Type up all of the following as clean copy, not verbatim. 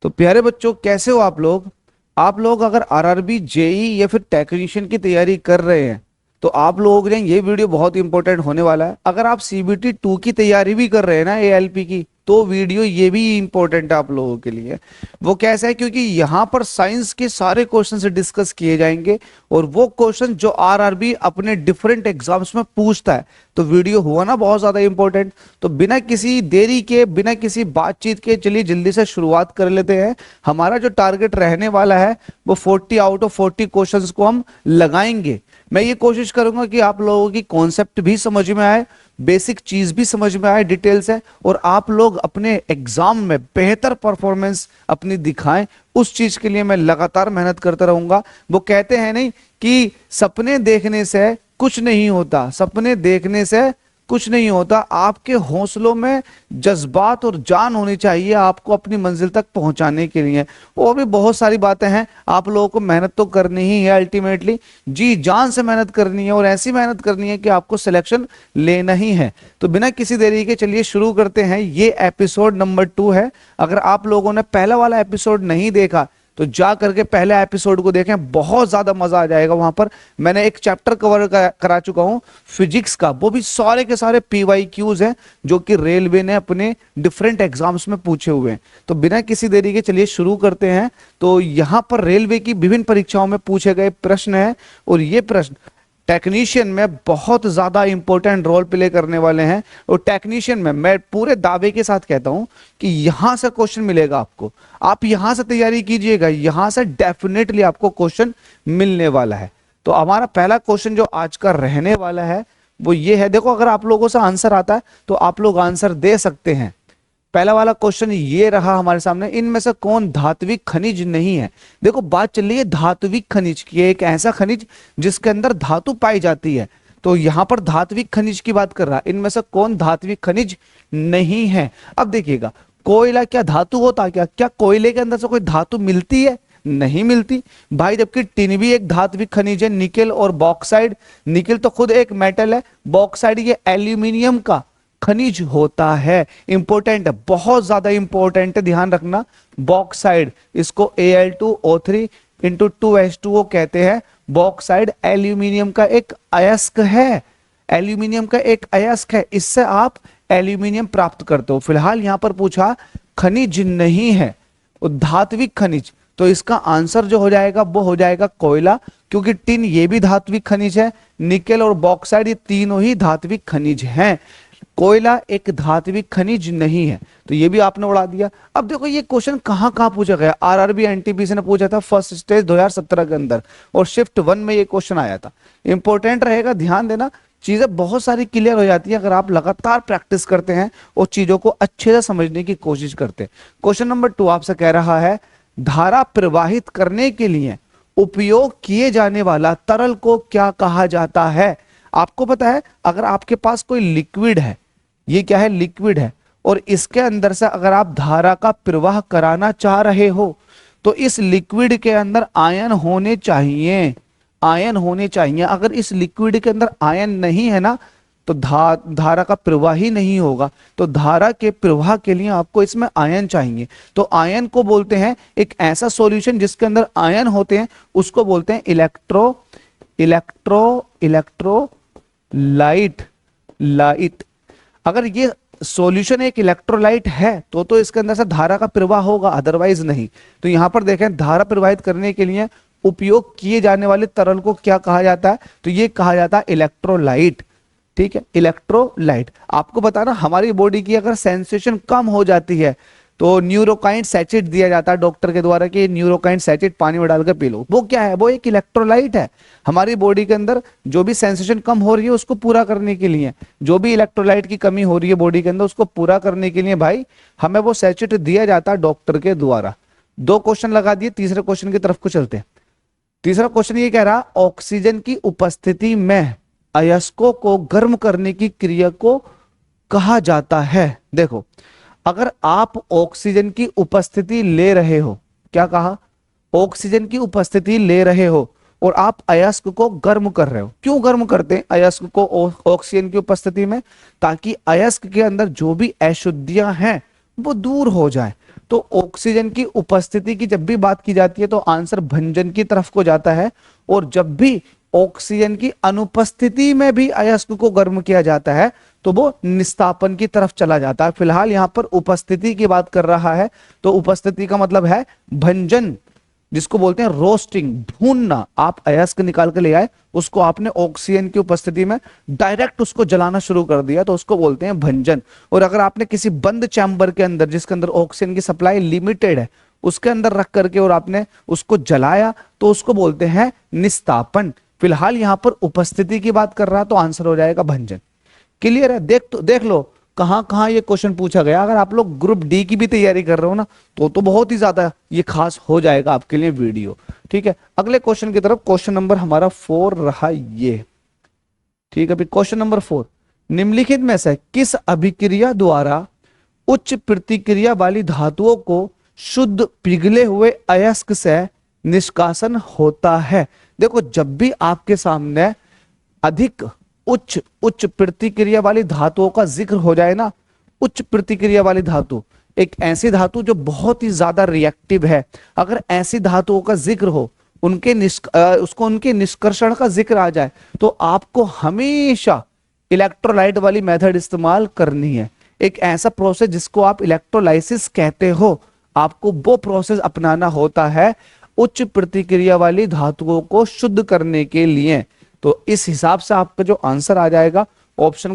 तो प्यारे बच्चों, कैसे हो आप लोग? आप लोग अगर आरआरबी, जेई या फिर टेक्नीशियन की तैयारी कर रहे हैं तो आप लोगों के लिए ये वीडियो बहुत इंपॉर्टेंट होने वाला है। अगर आप सीबीटी 2 की तैयारी भी कर रहे हैं ना, एएलपी की, तो वीडियो ये भी इंपॉर्टेंट है आप लोगों के लिए। वो कैसा है? क्योंकि यहाँ पर साइंस के सारे क्वेश्चन से डिस्कस किए जाएंगे और वो क्वेश्चन जो आरआरबी अपने डिफरेंट एग्जाम्स में पूछता है। तो वीडियो हुआ ना बहुत ज्यादा इंपॉर्टेंट। तो बिना किसी देरी के, बिना किसी बातचीत के, चलिए जल्दी से शुरुआत कर लेते हैं। हमारा जो टारगेट रहने वाला है वो 40 आउट ऑफ 40 क्वेश्चंस को हम लगाएंगे। मैं ये कोशिश करूंगा कि आप लोगों की कॉन्सेप्ट भी समझ में आए, बेसिक चीज भी समझ में आए डिटेल से, और आप लोग अपने एग्जाम में बेहतर परफॉर्मेंस अपनी दिखाएं। उस चीज के लिए मैं लगातार मेहनत करता रहूंगा। वो कहते हैं नहीं कि सपने देखने से कुछ नहीं होता, सपने देखने से कुछ नहीं होता। आपके हौसलों में जज्बात और जान होनी चाहिए आपको अपनी मंजिल तक पहुंचाने के लिए। और भी बहुत सारी बातें हैं, आप लोगों को मेहनत तो करनी ही है, अल्टीमेटली जी जान से मेहनत करनी है, और ऐसी मेहनत करनी है कि आपको सिलेक्शन लेना ही है। तो बिना किसी देरी के चलिए शुरू करते हैं। ये एपिसोड नंबर 2 है। अगर आप लोगों ने पहला वाला एपिसोड नहीं देखा तो जा करके पहले एपिसोड को देखें, बहुत ज्यादा मजा आ जाएगा। वहां पर मैंने एक चैप्टर कवर करा चुका हूं फिजिक्स का, वो भी सारे के सारे पीवाईक्यूज हैं जो कि रेलवे ने अपने डिफरेंट एग्जाम्स में पूछे हुए हैं। तो बिना किसी देरी के चलिए शुरू करते हैं। तो यहां पर रेलवे की विभिन्न परीक्षाओं में पूछे गए प्रश्न है, और ये प्रश्न टेक्नीशियन में बहुत ज्यादा इंपॉर्टेंट रोल प्ले करने वाले हैं। और टेक्नीशियन में मैं पूरे दावे के साथ कहता हूं कि यहां से क्वेश्चन मिलेगा आपको। आप यहां से तैयारी कीजिएगा, यहां से डेफिनेटली आपको क्वेश्चन मिलने वाला है। तो हमारा पहला क्वेश्चन जो आज का रहने वाला है वो ये है। देखो, अगर आप लोगों से आंसर आता है तो आप लोग आंसर दे सकते हैं। पहला वाला क्वेश्चन ये रहा हमारे सामने, इनमें से कौन धात्विक खनिज नहीं है? देखो, बात चल रही है धात्विक खनिज की, एक ऐसा खनिज जिसके अंदर धातु पाई जाती है। तो यहां पर धात्विक खनिज की बात कर रहा है, इनमें से कौन धात्विक खनिज नहीं है? अब देखिएगा, कोयला क्या धातु होता? क्या कोयले के अंदर से कोई धातु मिलती है? नहीं मिलती भाई। जबकि टिन भी एक धात्विक खनिज है, निकेल और बॉक्साइड। निकेल तो खुद एक मेटल है, बॉक्साइड ये एल्यूमिनियम का खनिज होता है। इंपॉर्टेंट है, बहुत ज्यादा इंपॉर्टेंट है, ध्यान रखना। बॉक्साइड, इसको Al2O3 इंटू 2H2O कहते हैं। बॉक्साइड एल्यूमिनियम का एक अयस्क है, एल्यूमिनियम का एक अयस्क है, इससे आप एल्यूमिनियम प्राप्त करते हो। फिलहाल यहां पर पूछा खनिज नहीं है, धात्विक खनिज, तो इसका आंसर जो हो जाएगा वो हो जाएगा कोयला, क्योंकि टिन ये भी धात्विक खनिज है, निकेल और बॉक्साइड ये तीनों ही धात्विक खनिज हैं। कोयला एक धात्विक खनिज नहीं है, तो ये भी आपने उड़ा दिया। अब देखो, ये क्वेश्चन कहां कहां पूछा गया। आरआरबी एनटीपीसी ने पूछा था फर्स्ट स्टेज 2017 के अंदर, और शिफ्ट 1 में ये क्वेश्चन आया था। इंपॉर्टेंट रहेगा, ध्यान देना। चीजें बहुत सारी क्लियर हो जाती है अगर आप लगातार प्रैक्टिस करते हैं और चीजों को अच्छे से समझने की कोशिश करते हैं। क्वेश्चन नंबर 2 आपसे कह रहा है, धारा प्रवाहित करने के लिए उपयोग किए जाने वाला तरल को क्या कहा जाता है? आपको पता है, अगर आपके पास कोई लिक्विड है, ये क्या है? लिक्विड है, और इसके अंदर से अगर आप धारा का प्रवाह कराना चाह रहे हो तो इस लिक्विड के अंदर आयन होने चाहिए, आयन होने चाहिए। अगर इस लिक्विड के अंदर आयन नहीं है ना, तो धारा का प्रवाह ही नहीं होगा। तो धारा के प्रवाह के लिए आपको इसमें आयन चाहिए। तो आयन को बोलते हैं, एक ऐसा सॉल्यूशन जिसके अंदर आयन होते हैं उसको बोलते हैं इलेक्ट्रोलाइट। अगर ये सॉल्यूशन एक इलेक्ट्रोलाइट है तो इसके अंदर से धारा का प्रवाह होगा, अदरवाइज नहीं। तो यहां पर देखें, धारा प्रवाहित करने के लिए उपयोग किए जाने वाले तरल को क्या कहा जाता है? तो ये कहा जाता है इलेक्ट्रोलाइट। ठीक है, इलेक्ट्रोलाइट। आपको बताना, हमारी बॉडी की अगर सेंसेशन कम हो जाती है तो न्यूरोकाइन सैचेट दिया जाता है डॉक्टर के द्वारा कि न्यूरोकाइन सैचेट पानी में डालकर पी लो। वो क्या है? वो एक इलेक्ट्रोलाइट है। हमारी बॉडी के अंदर जो भी सेंसेशन कम हो रही है उसको पूरा करने के लिए, जो भी इलेक्ट्रोलाइट की कमी हो रही है बॉडी के अंदर उसको पूरा करने के लिए भाई हमें वो सैचेट दिया जाता है डॉक्टर के द्वारा। 2 क्वेश्चन लगा दिए, तीसरे क्वेश्चन की तरफ को चलते हैं। तीसरा क्वेश्चन ये कह रहा, ऑक्सीजन की उपस्थिति में अयस्कों को गर्म करने की क्रिया को कहा जाता है? देखो, अगर आप ऑक्सीजन की उपस्थिति ले रहे हो, क्या कहा? ऑक्सीजन की उपस्थिति ले रहे हो और आप अयस्क को गर्म कर रहे हो। क्यों गर्म करते हैं अयस्क को ऑक्सीजन की उपस्थिति में? ताकि अयस्क के अंदर जो भी अशुद्धियां हैं वो दूर हो जाए। तो ऑक्सीजन की उपस्थिति की जब भी बात की जाती है तो आंसर भंजन की तरफ को जाता है, और जब भी ऑक्सीजन की अनुपस्थिति में भी अयस्क को गर्म किया जाता है तो वो निस्तापन की तरफ चला जाता है। फिलहाल यहां पर उपस्थिति की बात कर रहा है, तो उपस्थिति का मतलब है भंजन, जिसको बोलते हैं रोस्टिंग, भूनना। आप अयस्क निकाल के ले आए, उसको आपने ऑक्सीजन की उपस्थिति में डायरेक्ट उसको जलाना शुरू कर दिया, तो उसको बोलते हैं भंजन। और अगर आपने किसी बंद चैम्बर के अंदर, जिसके अंदर ऑक्सीजन की सप्लाई लिमिटेड है, उसके अंदर रख करके और आपने उसको जलाया, तो उसको बोलते हैं निस्तापन। फिलहाल यहां पर उपस्थिति की बात कर रहा है, तो आंसर हो जाएगा भंजन। क्लियर है? देख लो कहां कहां ये क्वेश्चन पूछा गया। अगर आप लोग ग्रुप डी की भी तैयारी कर रहे हो ना, तो बहुत ही ज्यादा ये खास हो जाएगा आपके लिए वीडियो। ठीक है, अगले क्वेश्चन की तरफ। क्वेश्चन नंबर हमारा 4 रहा ये। ठीक है, क्वेश्चन नंबर 4, निम्नलिखित में से किस अभिक्रिया द्वारा उच्च प्रतिक्रिया वाली धातुओं को शुद्ध पिघले हुए अयस्क से निष्कासन होता है? देखो, जब भी आपके सामने अधिक उच्च प्रतिक्रिया वाली धातुओं का जिक्र हो जाए ना, उच्च प्रतिक्रिया वाली धातु, एक ऐसी धातु जो बहुत ही ज्यादा रिएक्टिव है, अगर ऐसी धातुओं का जिक्र हो, उनके निष्कर्षण का जिक्र आ जाए, तो आपको हमेशा इलेक्ट्रोलाइट वाली मेथड इस्तेमाल करनी है। एक ऐसा प्रोसेस जिसको आप इलेक्ट्रोलाइसिस कहते हो, आपको वो प्रोसेस अपनाना होता है उच्च प्रतिक्रिया वाली धातुओं को शुद्ध करने के लिए। तो इस हिसाब से आपका जो आंसर आ जाएगा, ऑप्शन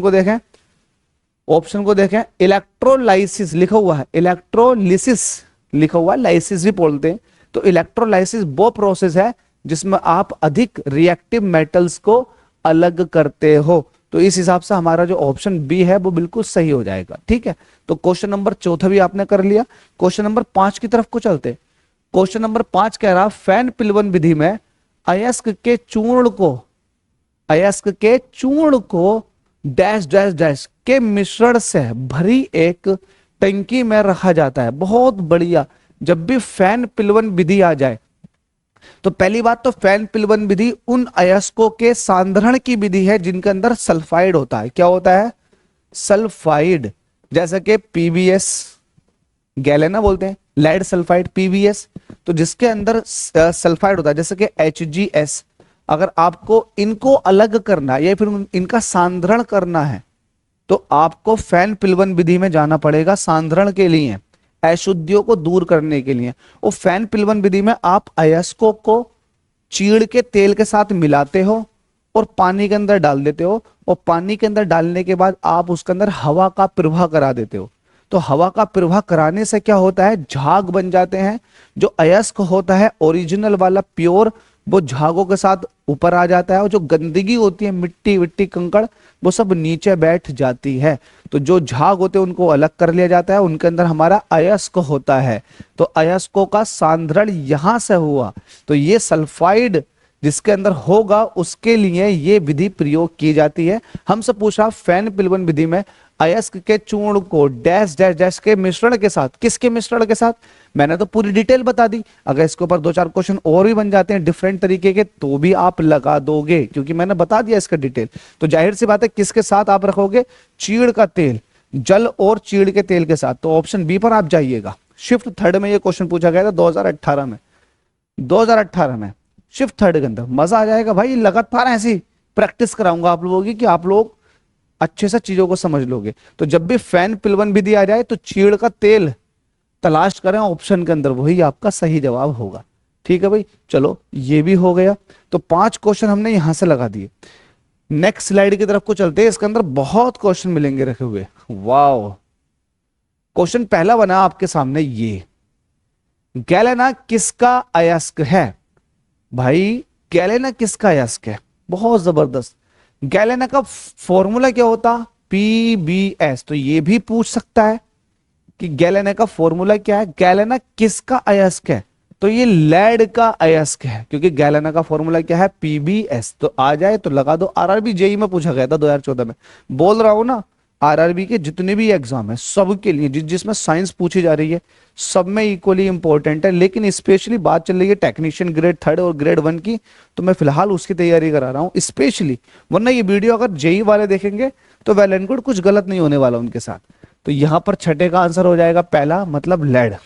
को देखें, इलेक्ट्रोलाइसिस लिखा हुआ है, इलेक्ट्रोलिसिस लिखा हुआ है, लाइसिस भी बोलते हैं। तो इलेक्ट्रोलाइसिस वो प्रोसेस है जिसमें आप अधिक रिएक्टिव मेटल्स को अलग करते हो। तो इस हिसाब से हमारा जो ऑप्शन बी है वो बिल्कुल सही हो जाएगा। ठीक है, तो क्वेश्चन नंबर 4 भी आपने कर लिया। क्वेश्चन नंबर 5 की तरफ को चलते। क्वेश्चन नंबर 5 कह रहा, फैन पिलवन विधि में अयस्क के चूर्ण को डैश डैश डैश के मिश्रण से भरी एक टंकी में रखा जाता है। बहुत बढ़िया। जब भी फैन पिलवन विधि आ जाए, तो पहली बात तो फैन पिलवन विधि उन अयस्कों के सांद्रण की विधि है जिनके अंदर सल्फाइड होता है। क्या होता है? सल्फाइड। जैसे कि पीबीएस, गैलेना बोलते हैं, लेड सल्फाइड, पीबीएस, तो जिसके अंदर सल्फाइड होता है, जैसे कि एचजीएस। अगर आपको इनको अलग करना है या फिर इनका सांद्रण करना है, तो आपको फैन पिलवन विधि में जाना पड़ेगा सांद्रण के लिए, अशुद्धियों को दूर करने के लिए। और फैन पिलवन विधि में आप अयस्कों को चीड़ के तेल के साथ मिलाते हो और पानी के अंदर डाल देते हो, और पानी के अंदर डालने के बाद आप उसके अंदर हवा का प्रवाह करा देते हो। तो हवा का प्रवाह कराने से क्या होता है? झाग बन जाते हैं। जो अयस्क होता है ओरिजिनल वाला प्योर, वो झागों के साथ ऊपर आ जाता है, और जो गंदगी होती है, मिट्टी विट्टी कंकड़, वो सब नीचे बैठ जाती है। तो जो झाग होते हैं उनको अलग कर लिया जाता है, उनके अंदर हमारा अयस्क होता है। तो अयस्कों का सांद्रण यहां से हुआ, तो ये सल्फाइड जिसके अंदर होगा उसके लिए ये विधि प्रयोग की जाती है। हमसे पूछा फैन पिलवन विधि में अयस्क के चूर्ण को डैश डैश डैश के मिश्रण के साथ, किसके मिश्रण के साथ? मैंने तो पूरी डिटेल बता दी। अगर इसके ऊपर 2-4 क्वेश्चन और भी बन जाते हैं डिफरेंट तरीके के, तो भी आप लगा दोगे, क्योंकि मैंने बता दिया इसका डिटेल। तो जाहिर सी बात है किसके साथ आप रखोगे? चीड़ का तेल, जल और चीड़ के तेल के साथ। तो ऑप्शन बी पर आप जाइएगा। शिफ्ट थर्ड में ये क्वेश्चन पूछा गया था 2018 में शिफ्ट थर्ड के अंदर। मजा आ जाएगा भाई, लगातार ऐसी प्रैक्टिस कराऊंगा आप लोगों की कि आप लोग अच्छे से चीजों को समझ लोगे। तो जब भी फैन पिलवन विधि आ जाए तो चीड़ का तेल तलाश करें ऑप्शन के अंदर, वही आपका सही जवाब होगा। ठीक है भाई, चलो ये भी हो गया। तो 5 क्वेश्चन हमने यहां से लगा दिए। नेक्स्ट स्लाइड की तरफ को चलते हैं। इसके अंदर बहुत क्वेश्चन मिलेंगे रखे हुए। वाओ, क्वेश्चन पहला बना आपके सामने ये, गैलेना किसका अयस्क है? भाई गैलेना किसका अयस्क है? बहुत जबरदस्त। गैलेना का फॉर्मूला क्या होता? पीबीएस। तो ये भी पूछ सकता है कि गैलेना का फॉर्मूला क्या है, गैलेना किसका अयस्क है? तो ये लेड का अयस्क है, क्योंकि गैलेना का फॉर्मूला क्या है? पीबीएस। तो आ जाए तो लगा दो। आरआरबी जेई में पूछा गया था 2014 में। बोल रहा हूं ना, आरआरबी के जितने भी एग्जाम है सबके लिए, जिसमें साइंस पूछी जा रही है, सब में इक्वली इंपॉर्टेंट है। लेकिन स्पेशली बात चल रही है टेक्नीशियन ग्रेड 3 और ग्रेड 1 की, तो मैं फिलहाल उसकी तैयारी करा रहा हूं स्पेशली। वरना ये वीडियो अगर जेई वाले देखेंगे तो वेल एंड गुड, कुछ गलत नहीं होने वाला उनके साथ। तो यहां पर छठे का आंसर हो जाएगा पहला, मतलब लेड।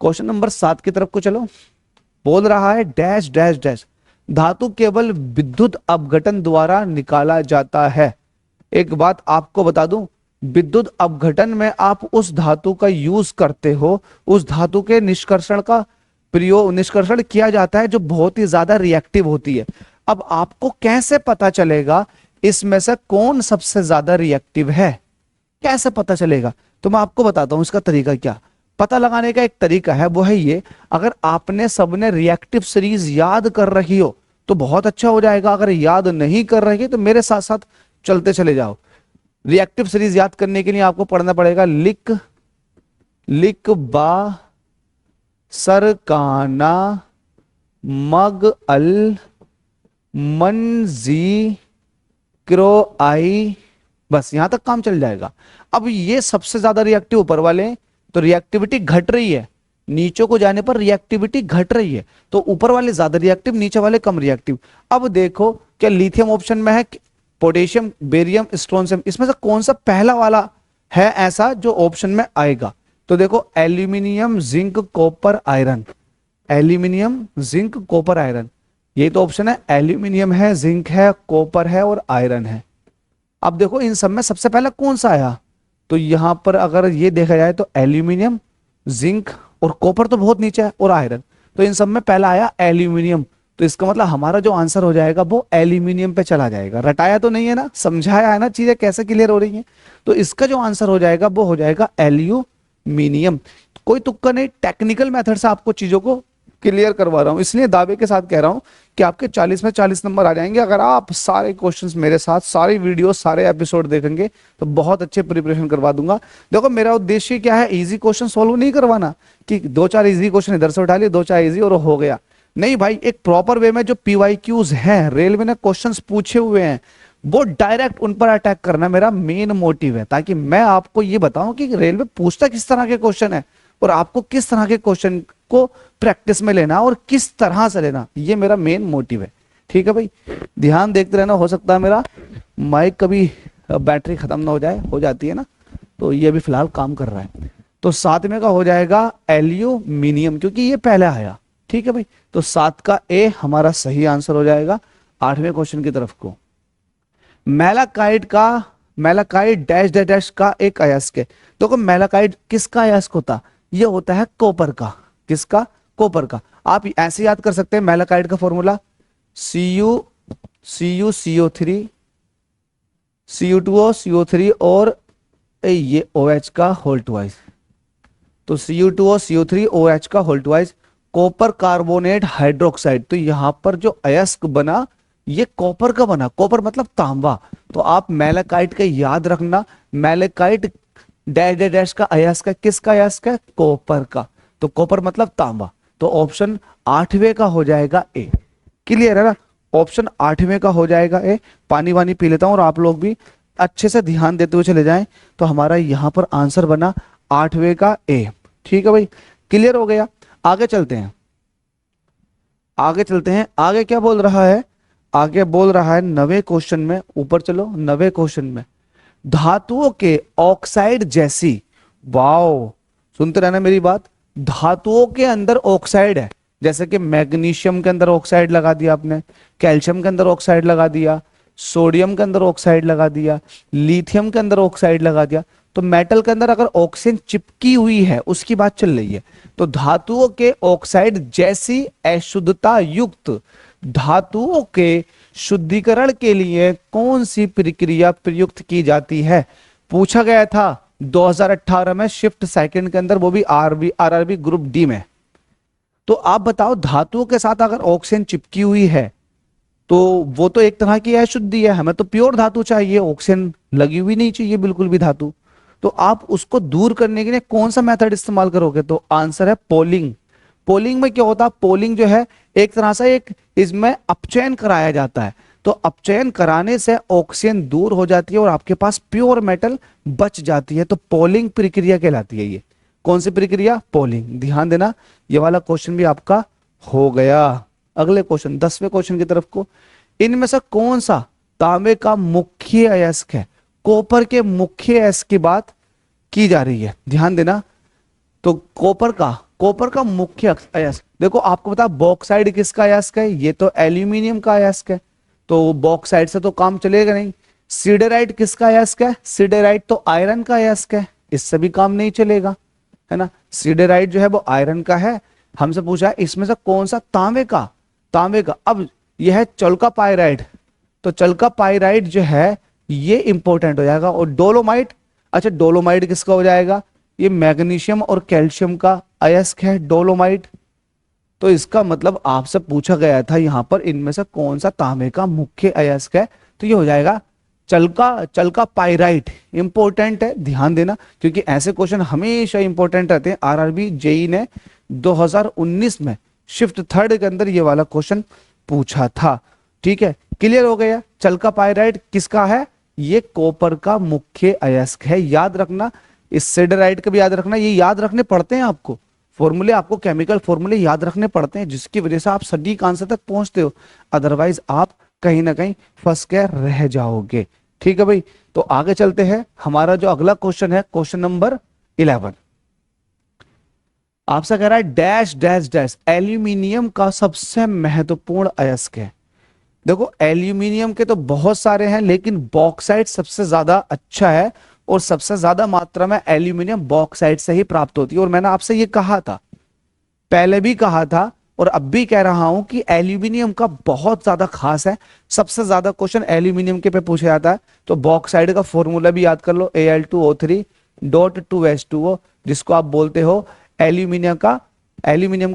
क्वेश्चन नंबर 7 की तरफ को चलो। बोल रहा है डैश डैश डैश धातु केवल विद्युत अपघटन द्वारा निकाला जाता है। एक बात आपको बता दूं, विद्युत अपघटन में आप उस धातु का यूज करते हो, उस धातु के निष्कर्षण का प्रयोग निष्कर्षण किया जाता है जो बहुत ही ज्यादा रिएक्टिव होती है। अब आपको कैसे पता चलेगा इसमें से कौन सबसे ज्यादा रिएक्टिव है, कैसे पता चलेगा? तो मैं आपको बताता हूं इसका तरीका। क्या पता लगाने का एक तरीका है, वो है ये, अगर आपने सबने रिएक्टिव सीरीज याद कर रही हो तो बहुत अच्छा हो जाएगा। अगर याद नहीं कर रही तो मेरे साथ साथ चलते चले जाओ। रिएक्टिव सीरीज याद करने के लिए आपको पढ़ना पड़ेगा लिक लिक बा सरकाना मग अल मनजी क्रो आई, बस यहां तक काम चल जाएगा। अब ये सबसे ज्यादा रिएक्टिव ऊपर वाले, तो रिएक्टिविटी घट रही है, नीचे को जाने पर रिएक्टिविटी घट रही है, तो ऊपर वाले ज्यादा रिएक्टिव, नीचे वाले कम रिएक्टिव। अब देखो क्या लिथियम ऑप्शन में है, पोटेशियम, बेरियम, स्ट्रोंशियम, इसमें से कौन सा पहला वाला है ऐसा जो ऑप्शन में आएगा? तो देखो aluminium, zinc, copper, iron, aluminium, zinc, copper, iron, ये तो ऑप्शन है। एल्यूमिनियम है, जिंक है, कॉपर है और आयरन है। अब देखो इन सब में सबसे पहले कौन सा आया, तो यहां पर अगर ये देखा जाए तो एल्यूमिनियम, जिंक और कॉपर तो बहुत नीचे है, और आयरन, तो इन सब में पहला आया एल्यूमिनियम। तो इसका मतलब हमारा जो आंसर हो जाएगा वो एल्यूमिनियम पे चला जाएगा। रटाया तो नहीं है ना, समझाया है ना चीजें कैसे क्लियर हो रही हैं। तो इसका जो आंसर हो जाएगा वो हो जाएगा एल्यूमिनियम। कोई तुक्का नहीं, टेक्निकल मेथड से आपको चीजों को क्लियर करवा रहा हूं, इसलिए दावे के साथ कह रहा हूं कि आपके 40 में 40 नंबर आ जाएंगे अगर आप सारे क्वेश्चंस मेरे साथ, सारी वीडियो, सारे एपिसोड देखेंगे तो बहुत अच्छे प्रिपरेशन करवा दूंगा। देखो मेरा उद्देश्य क्या है, इजी क्वेश्चन सॉल्व नहीं करवाना कि 2-4 इजी क्वेश्चन इधर से उठा लिए, 2-4 इजी और हो गया। नहीं भाई, एक प्रॉपर वे में जो पीवाईक्यूज हैं, रेलवे ने क्वेश्चंस पूछे हुए हैं, वो डायरेक्ट उन पर अटैक करना मेरा मेन मोटिव है, ताकि मैं आपको ये बताऊं कि रेलवे पूछता किस तरह के क्वेश्चन है और आपको किस तरह के क्वेश्चन को प्रैक्टिस में लेना और किस तरह से लेना, ये मेरा मेन मोटिव है। ठीक है भाई, ध्यान देखते रहना। हो सकता है मेरा माइक कभी बैटरी खत्म ना हो जाए, हो जाती है ना, तो ये अभी फिलहाल काम कर रहा है। तो 7 में का हो जाएगा एल्यूमिनियम, क्योंकि ये पहले आया। ठीक है भाई, तो 7 का ए हमारा सही आंसर हो जाएगा। 8वें क्वेश्चन की तरफ को, मैलाकाइट डैश डैश डैश का एक अयस्क है। देखो मैलाकाइट किसका अयस्क होता, ये होता है कॉपर का। किसका? कॉपर का। आप ऐसे याद कर सकते हैं मैलाकाइट का फॉर्मूला CuCO3 Cu2O CO3 और ये OH का होल ट्वाइस। तो Cu2O CO3 OH का whole twice, copper carbonate hydroxide. तो यहां पर जो अयस्क बना ये कॉपर का बना, कॉपर मतलब तांबा। तो आप मैलाकाइट का याद रखना, मैलाकाइट डैश डैश डैश का अयस्क है, किसका अयस्क है? कॉपर का। तो कॉपर मतलब तांबा। तो ऑप्शन 8वें का हो जाएगा ए। क्लियर है ना? ऑप्शन 8वें का हो जाएगा ए। पानी वानी पी लेता हूं और आप लोग भी अच्छे से ध्यान देते हुए चले जाएं। तो हमारा यहां पर आंसर बना 8वें का ए। ठीक है भाई, क्लियर हो गया। आगे चलते हैं, आगे चलते हैं। आगे क्या बोल रहा है? आगे बोल रहा है 9वें क्वेश्चन में, ऊपर चलो 9वें क्वेश्चन में, धातुओं के ऑक्साइड जैसी, वाओ सुनते रहना मेरी बात, धातुओं के अंदर ऑक्साइड है, जैसे कि मैग्नीशियम के अंदर ऑक्साइड लगा दिया आपने, कैल्शियम के अंदर ऑक्साइड लगा दिया, सोडियम के अंदर ऑक्साइड लगा दिया, लिथियम के अंदर ऑक्साइड लगा दिया। तो मेटल के अंदर अगर ऑक्सीजन चिपकी हुई है उसकी बात चल रही है। तो धातुओं के ऑक्साइड जैसी अशुद्धता युक्त धातुओं के शुद्धिकरण के लिए कौन सी प्रक्रिया प्रयुक्त की जाती है? पूछा गया था 2018 में शिफ्ट सेकंड के अंदर, वो भी आरआरबी ग्रुप डी में। तो आप बताओ, धातुओं के साथ अगर ऑक्सीजन चिपकी हुई है तो वो तो एक तरह की अशुद्धि है, हमें तो प्योर धातु चाहिए, ऑक्सीजन लगी हुई नहीं चाहिए बिल्कुल भी धातु। तो आप उसको दूर करने के लिए कौन सा मेथड इस्तेमाल करोगे? तो आंसर है पोलिंग। पोलिंग में क्या होता है? पोलिंग जो है एक तरह से एक इसमें अपचयन कराया जाता है। तो अपचयन कराने से ऑक्सीजन दूर हो जाती है और आपके पास प्योर मेटल बच जाती है। तो पोलिंग प्रक्रिया कहलाती है ये। कौन सी प्रक्रिया? पोलिंग। ध्यान देना, ये वाला क्वेश्चन भी आपका हो गया। अगले क्वेश्चन 10वें क्वेश्चन की तरफ को, इनमें से कौन सा तांबे का मुख्य अयस्क है? कॉपर के मुख्य अयस्क की बात की जा रही है, ध्यान देना। तो कॉपर का मुख्य अयस्क, देखो आपको पता बॉक्साइड किसका अयस्क है, ये तो एल्यूमिनियम का अयस्क है, तो बॉक्साइड से तो काम चलेगा नहीं। सिडेराइट किसका अयस्क है, सिडेराइट तो आयरन का अयस्क है, इससे भी काम नहीं चलेगा, है ना। सिडेराइट जो है वो आयरन का है। हमसे पूछा है इसमें से कौन सा, तांबे का। अब यह है चल्का पाइराइट, तो चल्का पाइराइट जो है ये इंपॉर्टेंट हो जाएगा। और डोलोमाइट, अच्छा डोलोमाइट किसका हो जाएगा, ये मैग्नीशियम और कैल्शियम का अयस्क है डोलोमाइट। तो इसका मतलब आपसे पूछा गया था यहां पर इनमें से कौन सा तांबे का मुख्य अयस्क है, तो ये हो जाएगा चल्का पाइराइट। इंपॉर्टेंट है, ध्यान देना, क्योंकि ऐसे क्वेश्चन हमेशा इंपॉर्टेंट रहते हैं। आरआरबी जेई ने 2019 में शिफ्ट थर्ड के अंदर ये वाला क्वेश्चन पूछा था। ठीक है, क्लियर हो गया। चल्का पाइराइट किसका है, ये कॉपर का मुख्य अयस्क है, याद रखना। इस सिडेराइट का भी याद रखना, ये याद रखने पड़ते हैं आपको, फॉर्मूले आपको केमिकल फॉर्मूले याद रखने पड़ते हैं, जिसकी वजह से आप सटीक आंसर तक पहुंचते हो, अदरवाइज आप कहीं ना कहीं फंस के रह जाओगे। ठीक है भाई, तो आगे चलते हैं। हमारा जो अगला क्वेश्चन है क्वेश्चन नंबर 11, आपसे कह रहा है डैश डैश डैश एल्यूमिनियम का सबसे महत्वपूर्ण अयस्क है। देखो एल्यूमिनियम के तो बहुत सारे हैं, लेकिन बॉक्साइट सबसे ज्यादा अच्छा है, और सबसे ज्यादा मात्रा में एल्यूमिनियम बॉक्साइट से ही प्राप्त होती है। और मैंने आपसे ये कहा था, पहले भी कहा था और अब भी कह रहा हूं कि एल्यूमिनियम का बहुत ज्यादा खास है। सबसे ज्यादा क्वेश्चन एल्यूमिनियम के पे पूछा जाता है। तो बॉक्साइड का फॉर्मूला भी याद कर लो, Al2O3.2H2O, जिसको आप बोलते हो एल्यूमिनियम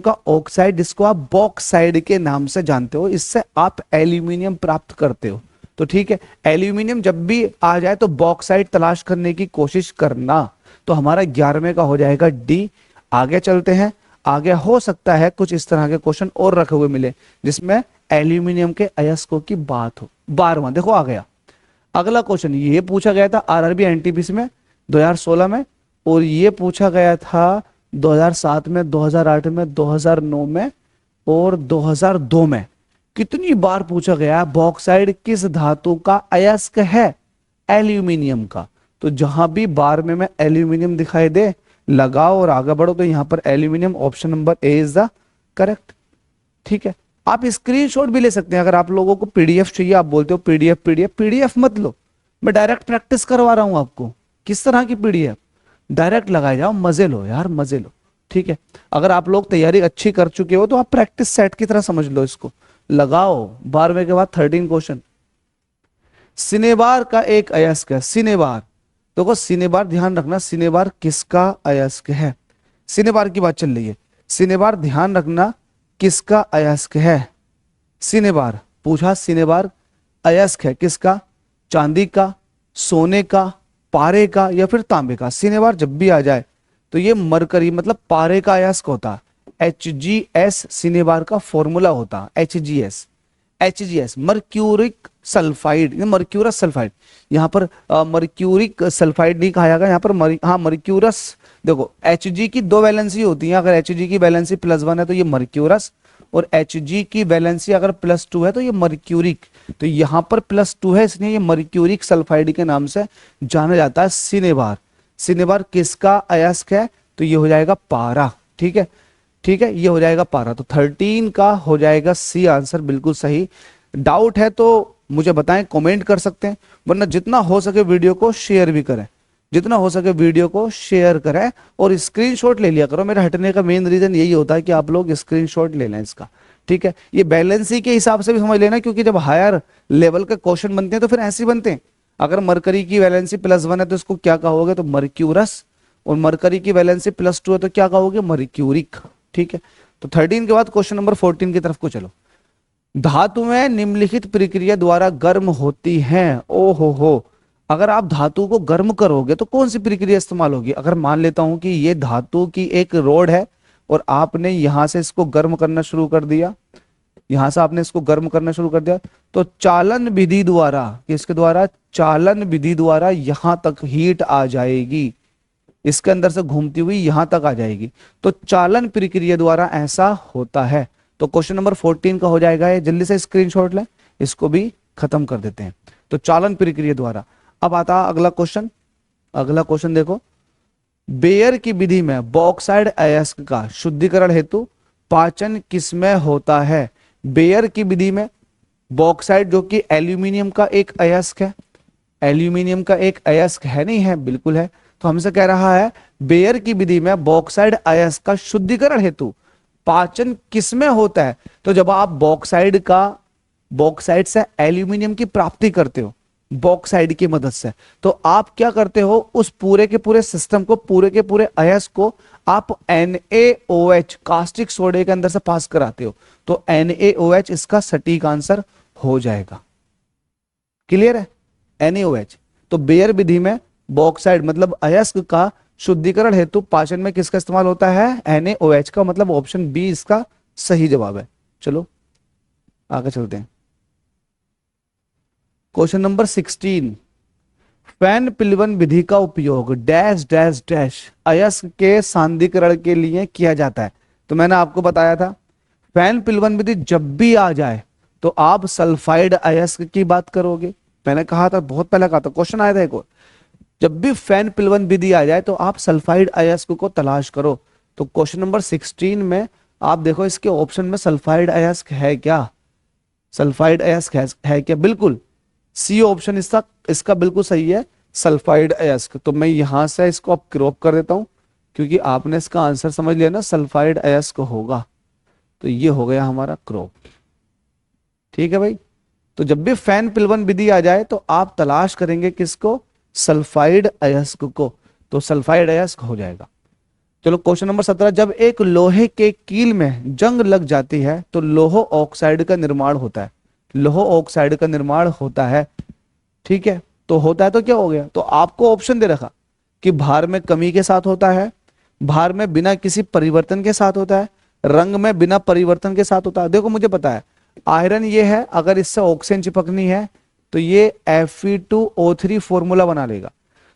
का ऑक्साइड, जिसको आप बॉक्साइड के नाम से जानते हो। इससे आप एल्यूमिनियम प्राप्त करते हो। तो ठीक है, एल्यूमिनियम जब भी आ जाए तो बॉक्साइड तलाश करने की कोशिश करना। तो हमारा 11वें का हो जाएगा डी। आगे चलते हैं, आगे हो सकता है कुछ इस तरह के क्वेश्चन और रखे हुए मिले जिसमें एल्यूमिनियम के अयस्कों की बात हो। 12वां देखो आ गया। अगला क्वेश्चन ये पूछा गया था आरआरबी एनटीपीसी में 2016 में, और ये पूछा गया था 2007 में, 2008 में, 2009 में और 2002 में। कितनी बार पूछा गया बॉक्साइड किस धातु का अयस्क है, एल्यूमिनियम का। तो जहां भी बार में एल्यूमिनियम दिखाई दे लगाओ और आगे बढ़ो। तो यहां पर aluminium, option number A is the correct. ठीक है, आप स्क्रीनशॉट भी ले सकते हैं अगर आप लोगों को पीडीएफ चाहिए। आप बोलते हो पीडीएफ मत लो, मैं डायरेक्ट प्रैक्टिस करवा रहा हूं आपको। किस तरह की पीडीएफ, डायरेक्ट लगाए जाओ, मजे लो यार, मजे लो। ठीक है, अगर आप लोग तैयारी अच्छी कर चुके हो तो आप प्रैक्टिस सेट की तरह समझ लो इसको, लगाओ। 12वें के बाद 13 क्वेश्चन, सिनेबार का एक अयस्क है, सिनेबार। देखो सिनेबार ध्यान रखना, सिनेबार किसका अयस्क है, सिनेबार की बात चल रही है। सिनेबार ध्यान रखना किसका अयस्क है, सिनेबार पूछा, सिनेबार अयस्क है किसका, चांदी का, सोने का, पारे का या फिर तांबे का। सिनेबार जब भी आ जाए तो ये मरकरी मतलब पारे का अयस्क होता है। HgS सिनेबार का फॉर्मूला होता है, HgS mercuric sulphide, mercurous sulphide. यहाँ पर मर्क्यूरिक सल्फाइड नहीं कहा जाएगा, यहाँ पर हाँ मर्क्यूरस। देखो Hg की 2 वैलेंसी होती है, अगर Hg की वैलेंसी +1 है तो ये मर्क्यूरस, और Hg की वैलेंसी अगर +2 है तो ये मर्क्यूरिक। तो यहाँ पर +2 है, इसलिए ये मर्क्यूरिक सल्फाइड के नाम से जाना जाता है सिनेबार। सिनेबार किसका अयस्क है, तो ये हो जाएगा पारा। ठीक है, ठीक है, ये हो जाएगा पारा। तो 13 का हो जाएगा सी आंसर, बिल्कुल सही। डाउट है तो मुझे बताएं, कमेंट कर सकते हैं, वरना जितना हो सके वीडियो को शेयर भी करें, जितना हो सके वीडियो को शेयर करें और स्क्रीनशॉट ले लिया करो। मेरा हटने का मेन रीजन यही होता है कि आप लोग स्क्रीनशॉट ले लें इसका। ठीक है, ये बैलेंसी के हिसाब से भी समझ लेना, क्योंकि जब हायर लेवल के क्वेश्चन बनते हैं तो फिर ऐसे बनते हैं। अगर मरकरी की वैलेंसी +1 है तो इसको क्या कहोगे, तो मर्क्यूरस, और मरकरी की वैलेंसी +2 है तो क्या कहोगे, मर्क्यूरिक। ठीक है, तो 13 के बाद क्वेश्चन नंबर 14 की तरफ को चलो। धातुएं निम्नलिखित प्रक्रिया द्वारा गर्म होती हैं। ओ हो, अगर आप धातु को गर्म करोगे तो कौन सी प्रक्रिया इस्तेमाल होगी। अगर मान लेता हूं कि ये धातु की एक रोड है और आपने यहां से इसको गर्म करना शुरू कर दिया, यहां से आपने इसको गर्म करना शुरू कर दिया, तो चालन विधि द्वारा, किसके द्वारा, चालन विधि द्वारा यहां तक हीट आ जाएगी, इसके अंदर से घूमती हुई यहां तक आ जाएगी। तो चालन प्रक्रिया द्वारा ऐसा होता है। तो क्वेश्चन नंबर 14 का हो जाएगा ये, जल्दी से स्क्रीनशॉट लें, इसको भी खत्म कर देते हैं। तो चालन प्रक्रिया द्वारा। अब आता अगला क्वेश्चन, अगला क्वेश्चन देखो, बेयर की विधि में बॉक्साइड अयस्क का शुद्धिकरण हेतु पाचन किसमें होता है? बेयर की विधि में बॉक्साइड जो कि एल्यूमिनियम का एक अयस्क है, एल्यूमिनियम का एक अयस्क है, नहीं है? बिल्कुल है। तो हमसे कह रहा है बेयर की विधि में बॉक्साइड अयस्क का शुद्धिकरण हेतु पाचन किसमें होता है? तो जब आप बॉक्साइड से एल्यूमिनियम की प्राप्ति करते हो बॉक्साइड की मदद से, तो आप क्या करते हो, उस पूरे के पूरे सिस्टम को, पूरे के पूरे अयस्क को आप NaOH कास्टिक सोडे के अंदर से पास कराते हो, तो NaOH इसका सटीक आंसर हो जाएगा। क्लियर है? NaOH। तो बेयर विधि में बॉक्साइड मतलब अयस्क का शुद्धिकरण हेतु पाचन में किसका इस्तेमाल होता है? NaOH का, मतलब ऑप्शन बी इसका सही जवाब है। चलो आगे चलते हैं। क्वेश्चन नंबर 16, फैन पिलवन विधि का उपयोग डैश डैश डैश अयस्क के सांद्रीकरण के लिए किया जाता है। तो मैंने आपको बताया था फैन पिलवन विधि जब भी आ जाए तो आप सल्फाइड अयस्क की बात करोगे। मैंने कहा था, बहुत पहले कहा था, क्वेश्चन आया था एक और, जब भी फैन पिलवन विधि आ जाए तो आप सल्फाइड अयस्क को तलाश करो। तो क्वेश्चन नंबर 16 में आप देखो इसके ऑप्शन में सल्फाइड अयस्क है क्या? सल्फाइड अयस्क है क्या? बिल्कुल सी ऑप्शन इसका बिल्कुल सही है, सल्फाइड अयस्क। तो मैं यहां से इसको अब क्रॉप कर देता हूं क्योंकि आपने इसका आंसर समझ लिया ना, सल्फाइड अयस्क होगा। तो ये हो गया हमारा क्रॉप। ठीक है भाई। तो जब भी फैन पिलवन विधि आ जाए तो आप तलाश करेंगे किसको? सल्फाइड अयस्क को। तो सल्फाइड अयस्क हो जाएगा। चलो क्वेश्चन नंबर 17, जब एक लोहे के कील में जंग लग जाती है तो लोह ऑक्साइड का निर्माण होता है। लोह ऑक्साइड का निर्माण होता है, ठीक है। तो होता है तो क्या हो गया? तो आपको ऑप्शन दे रखा कि भार में कमी के साथ होता है, भार में बिना किसी परिवर्तन के साथ होता है, रंग में बिना परिवर्तन के साथ होता है। देखो मुझे पता है आयरन ये है, अगर इससे ऑक्सीजन चिपकनी है तो ये Fe2O3 फॉर्मूला बना लेगा।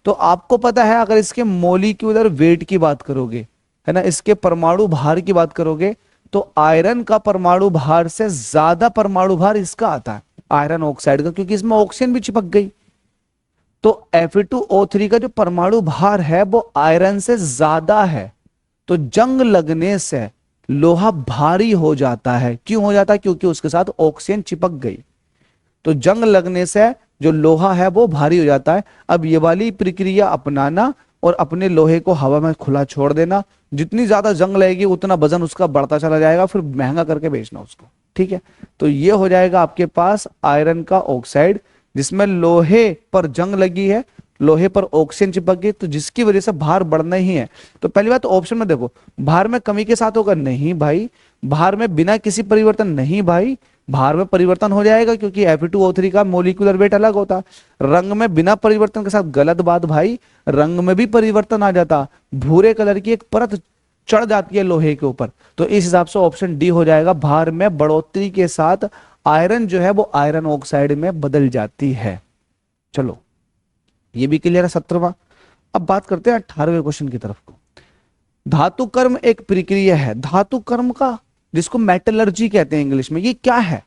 तो आपको पता है अगर इसके मोलिक्यूलर वेट की बात करोगे, है ना, इसके परमाणु भार की बात करोगे, तो आयरन का परमाणु भार से ज्यादा परमाणु भार इसका आता है, आयरन ऑक्साइड का, क्योंकि इसमें ऑक्सीजन भी चिपक गई। तो Fe2O3 का जो परमाणु भार है वो आयरन से ज्यादा है। तो जंग लगने से लोहा भारी हो जाता है। क्यों हो जाता है? क्योंकि उसके साथ ऑक्सीजन चिपक गई। तो जंग लगने से जो लोहा है वो भारी हो जाता है। अब ये वाली प्रक्रिया अपनाना और अपने लोहे को हवा में खुला छोड़ देना, जितनी ज्यादा जंग लगेगी उतना वजन उसका बढ़ता चला जाएगा, फिर महंगा करके बेचना उसको। ठीक है। तो ये हो जाएगा आपके पास आयरन का ऑक्साइड, जिसमें लोहे पर जंग लगी है, लोहे पर ऑक्सीजन चिपक गई, तो जिसकी वजह से भार बढ़ना ही है। तो पहली बात ऑप्शन में देखो, भार में कमी के साथ होगा, नहीं भाई। भार में बिना किसी परिवर्तन, नहीं भाई। भार में परिवर्तन हो जाएगा क्योंकि Fe2O3 का मोलिकुलर वेट अलग होता। रंग में बिना परिवर्तन के साथ, गलत बात भाई, रंग में भी परिवर्तन आ जाता, भूरे कलर की एक परत चढ़ जाती है लोहे के ऊपर। तो इस हिसाब से ऑप्शन डी हो जाएगा, भार में बढ़ोतरी के साथ आयरन जो है वो आयरन ऑक्साइड में बदल जाती है। चलो ये भी क्लियर है 17वां। अब बात करते हैं 18वें क्वेश्चन की तरफ को। धातु कर्म एक प्रक्रिया है, धातु कर्म का, जिसको मेटलर्जी कहते हैं इंग्लिश में, ये क्या है?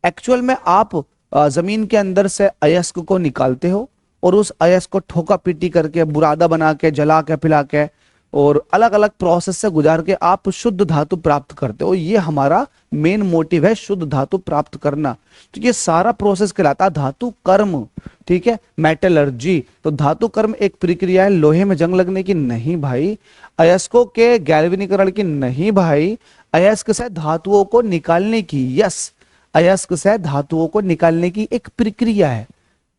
एक्चुअल में आप जमीन के अंदर से अयस्क को निकालते हो और उस अयस्क को ठोका पीटी करके, बुरादा बना के, जला के, पिला के और अलग अलग प्रोसेस से गुजार के आप शुद्ध धातु प्राप्त करते हो। ये हमारा मेन मोटिव है, शुद्ध धातु प्राप्त करना। तो ये सारा प्रोसेस कहलाता है धातु कर्म। ठीक है, मेटलर्जी। तो धातु कर्म एक प्रक्रिया है, लोहे में जंग लगने की नहीं भाई, अयस्कों के गैल्वेनीकरण की नहीं भाई, अयस्क से धातुओं को निकालने की। यस, अयस्क से धातुओं को निकालने की एक प्रक्रिया है।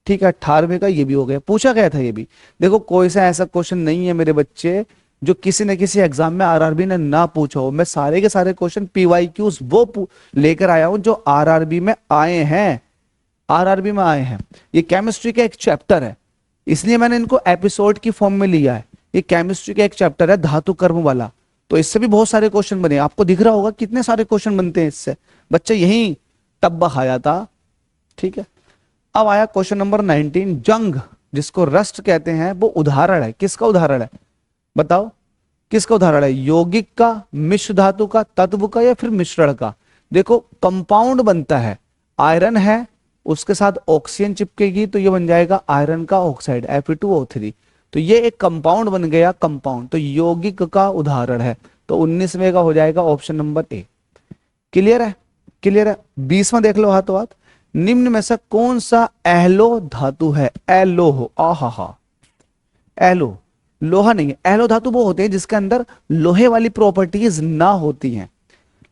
ठीक है, 18वें का ये भी हो गया, पूछा गया था ये भी। देखो कोई सा ऐसा क्वेश्चन नहीं है मेरे बच्चे जो किसी न किसी एग्जाम में आरआरबी ने ना पूछा हो। मैं सारे के सारे क्वेश्चन पीवाईक्यूज वो लेकर आया हूं जो आरआरबी में आए हैं, आरआरबी में आए हैं। ये केमिस्ट्री का एक चैप्टर है, इसलिए मैंने इनको एपिसोड की फॉर्म में लिया है। ये केमिस्ट्री का एक चैप्टर है धातु कर्म वाला, तो इससे भी बहुत सारे क्वेश्चन बने। आपको दिख रहा होगा कितने सारे क्वेश्चन बनते हैं इससे, बच्चे यही टब्बा खाया था। ठीक है, अब आया क्वेश्चन नंबर 19। जंग जिसको रस्ट कहते हैं वो उदाहरण है, किसका उदाहरण है? बताओ किसका उदाहरण है? यौगिक का, मिश्र धातु का, तत्व का, या फिर मिश्रण का? देखो कंपाउंड बनता है, आयरन है, उसके साथ ऑक्सीजन चिपकेगी तो ये बन जाएगा आयरन का ऑक्साइड Fe2O3। तो ये एक कंपाउंड बन गया कंपाउंड, तो यौगिक का उदाहरण है। तो 19वें का हो जाएगा ऑप्शन नंबर ए। क्लियर है? क्लियर है? 20वां देख लो हाथों हाथ। निम्न में से कौन सा एलो धातु है? एलोह, आहा, एलो, लोहा नहीं है। एलो धातु वो होते हैं जिसके अंदर लोहे वाली प्रॉपर्टीज ना होती हैं।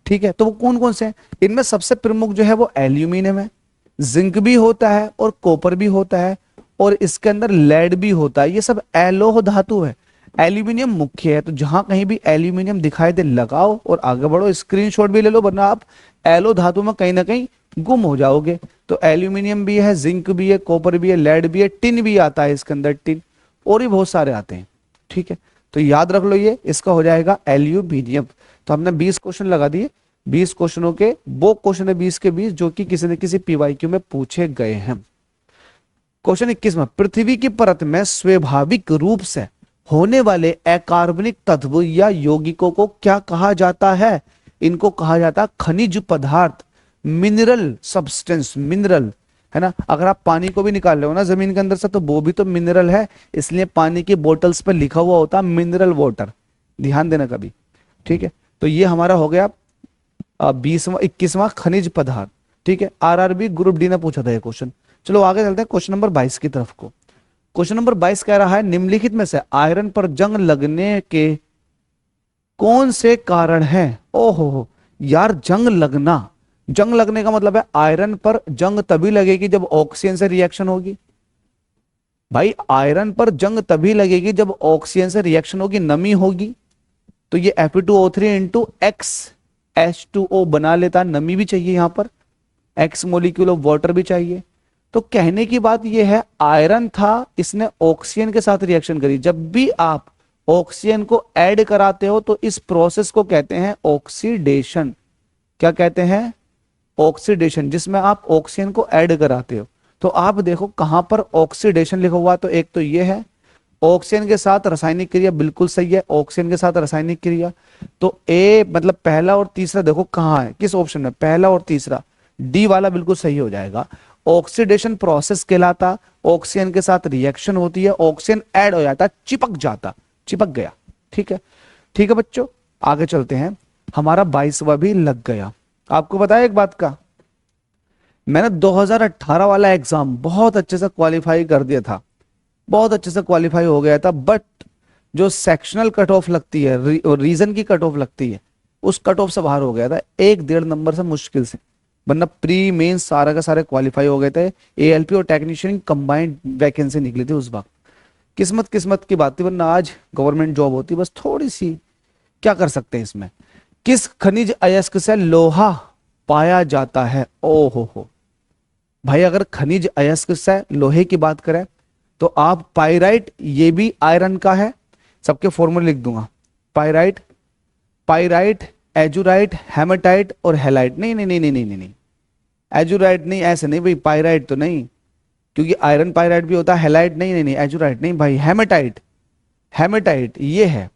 ठीक है, तो वो कौन कौन से हैं? इनमें सबसे प्रमुख जो है वो एल्यूमिनियम है, जिंक भी होता है और कॉपर भी होता है, और इसके अंदर लेड भी होता है। ये सब एलोह धातु है। एल्यूमिनियम मुख्य है, तो जहां कहीं भी एल्यूमिनियम दिखाई दे लगाओ और आगे बढ़ो। स्क्रीनशॉट भी ले लो, वरना आप एलो धातु में कहीं ना कहीं गुम हो जाओगे। तो एल्यूमिनियम भी है, जिंक भी है, कॉपर भी है, लेड भी है, टिन भी आता है इसके अंदर, टिन, और भी बहुत सारे आते हैं। ठीक है, तो याद रख लो, ये इसका हो जाएगा एल्यूमिनियम। तो हमने 20 क्वेश्चन लगा दिए। 20 क्वेश्चनों के वो क्वेश्चन है 20 के 20 जो कि किसी न किसी पीवाईक्यू में पूछे गए हैं। क्वेश्चन 21 में, पृथ्वी की परत में स्वाभाविक रूप से होने वाले अकार्बनिक तत्व या यौगिकों को क्या कहा जाता है? इनको कहा जाता है खनिज पदार्थ, मिनरल सब्सटेंस, मिनरल, है ना। अगर आप पानी को भी निकाल रहे हो ना जमीन के अंदर से, तो वो भी तो मिनरल है, इसलिए पानी की बोतल्स पर लिखा हुआ होता है मिनरल वाटर, ध्यान देना कभी। ठीक है, तो ये हमारा हो गया 21वां खनिज पदार्थ। ठीक है, आरआरबी ग्रुप डी ने पूछा था ये क्वेश्चन। चलो आगे चलते हैं क्वेश्चन नंबर 22 की तरफ को। क्वेश्चन नंबर 22 कह रहा है, निम्नलिखित में से आयरन पर जंग लगने के कौन से कारण हैं? ओहो यार, जंग लगना, जंग लगने का मतलब है आयरन पर जंग तभी लगेगी जब ऑक्सीजन से रिएक्शन होगी। भाई आयरन पर जंग तभी लगेगी जब ऑक्सीजन से रिएक्शन होगी, नमी होगी। तो ये Fe2O3 इंटू एक्स H2O बना लेता, नमी भी चाहिए यहां पर, एक्स मोलिक्यूल ऑफ वाटर भी चाहिए। तो कहने की बात यह है, आयरन था, इसने ऑक्सीजन के साथ रिएक्शन करी। जब भी आप ऑक्सीजन को ऐड कराते हो तो इस प्रोसेस को कहते हैं ऑक्सीडेशन। क्या कहते हैं? ऑक्सीडेशन, जिसमें आप ऑक्सीजन को ऐड कराते हो। तो आप देखो कहां पर ऑक्सीडेशन लिखा हुआ, तो एक तो ये है ऑक्सीजन के साथ रासायनिक क्रिया, बिल्कुल सही है, ऑक्सीजन के साथ रासायनिक क्रिया। तो ए मतलब पहला और तीसरा देखो कहां है, किस ऑप्शन में, पहला और तीसरा, डी वाला बिल्कुल सही हो जाएगा। ऑक्सीडेशन प्रोसेस कहलाता, ऑक्सीजन के साथ रिएक्शन होती है, ऑक्सीजन ऐड हो जाता, चिपक जाता, चिपक गया। ठीक है, ठीक है बच्चों, आगे चलते हैं। हमारा 22वां भी लग गया। आपको बताया एक बात का, मैंने 2018 वाला एग्जाम बहुत अच्छे से क्वालिफाई कर दिया था, बहुत अच्छे से क्वालिफाई हो गया था, बट जो सेक्शनल कट ऑफ लगती है, रीजन की कट ऑफ लगती है, उस कट ऑफ से बाहर हो गया था 1-1.5 नंबर से मुश्किल से, वरना प्री मेन सारा का सारे क्वालिफाई हो गए थे। एएलपी और टेक्नीशियन कंबाइंड वैकेंसी निकली थी उस वक्त। किस्मत किस्मत की बात थी, वरना आज गवर्नमेंट जॉब होती। बस थोड़ी सी, क्या कर सकते हैं इसमें। किस खनिज अयस्क से लोहा पाया जाता है? ओ हो भाई, अगर खनिज अयस्क से लोहे की बात करें तो आप पाइराइट, ये भी आयरन का है, सबके फॉर्मूले लिख दूंगा। पाइराइट, पाइराइट, एजुराइट, हेमेटाइट और हेलाइट। नहीं नहीं नहीं नहीं नहीं नहीं, एजुराइट नहीं, ऐसे नहीं भाई, पाइराइट तो नहीं, क्योंकि आयरन पाइराइट भी होता है, हेलाइट नहीं नहीं नहीं, एजुराइट नहीं भाई, हेमेटाइट, हेमेटाइट ये है,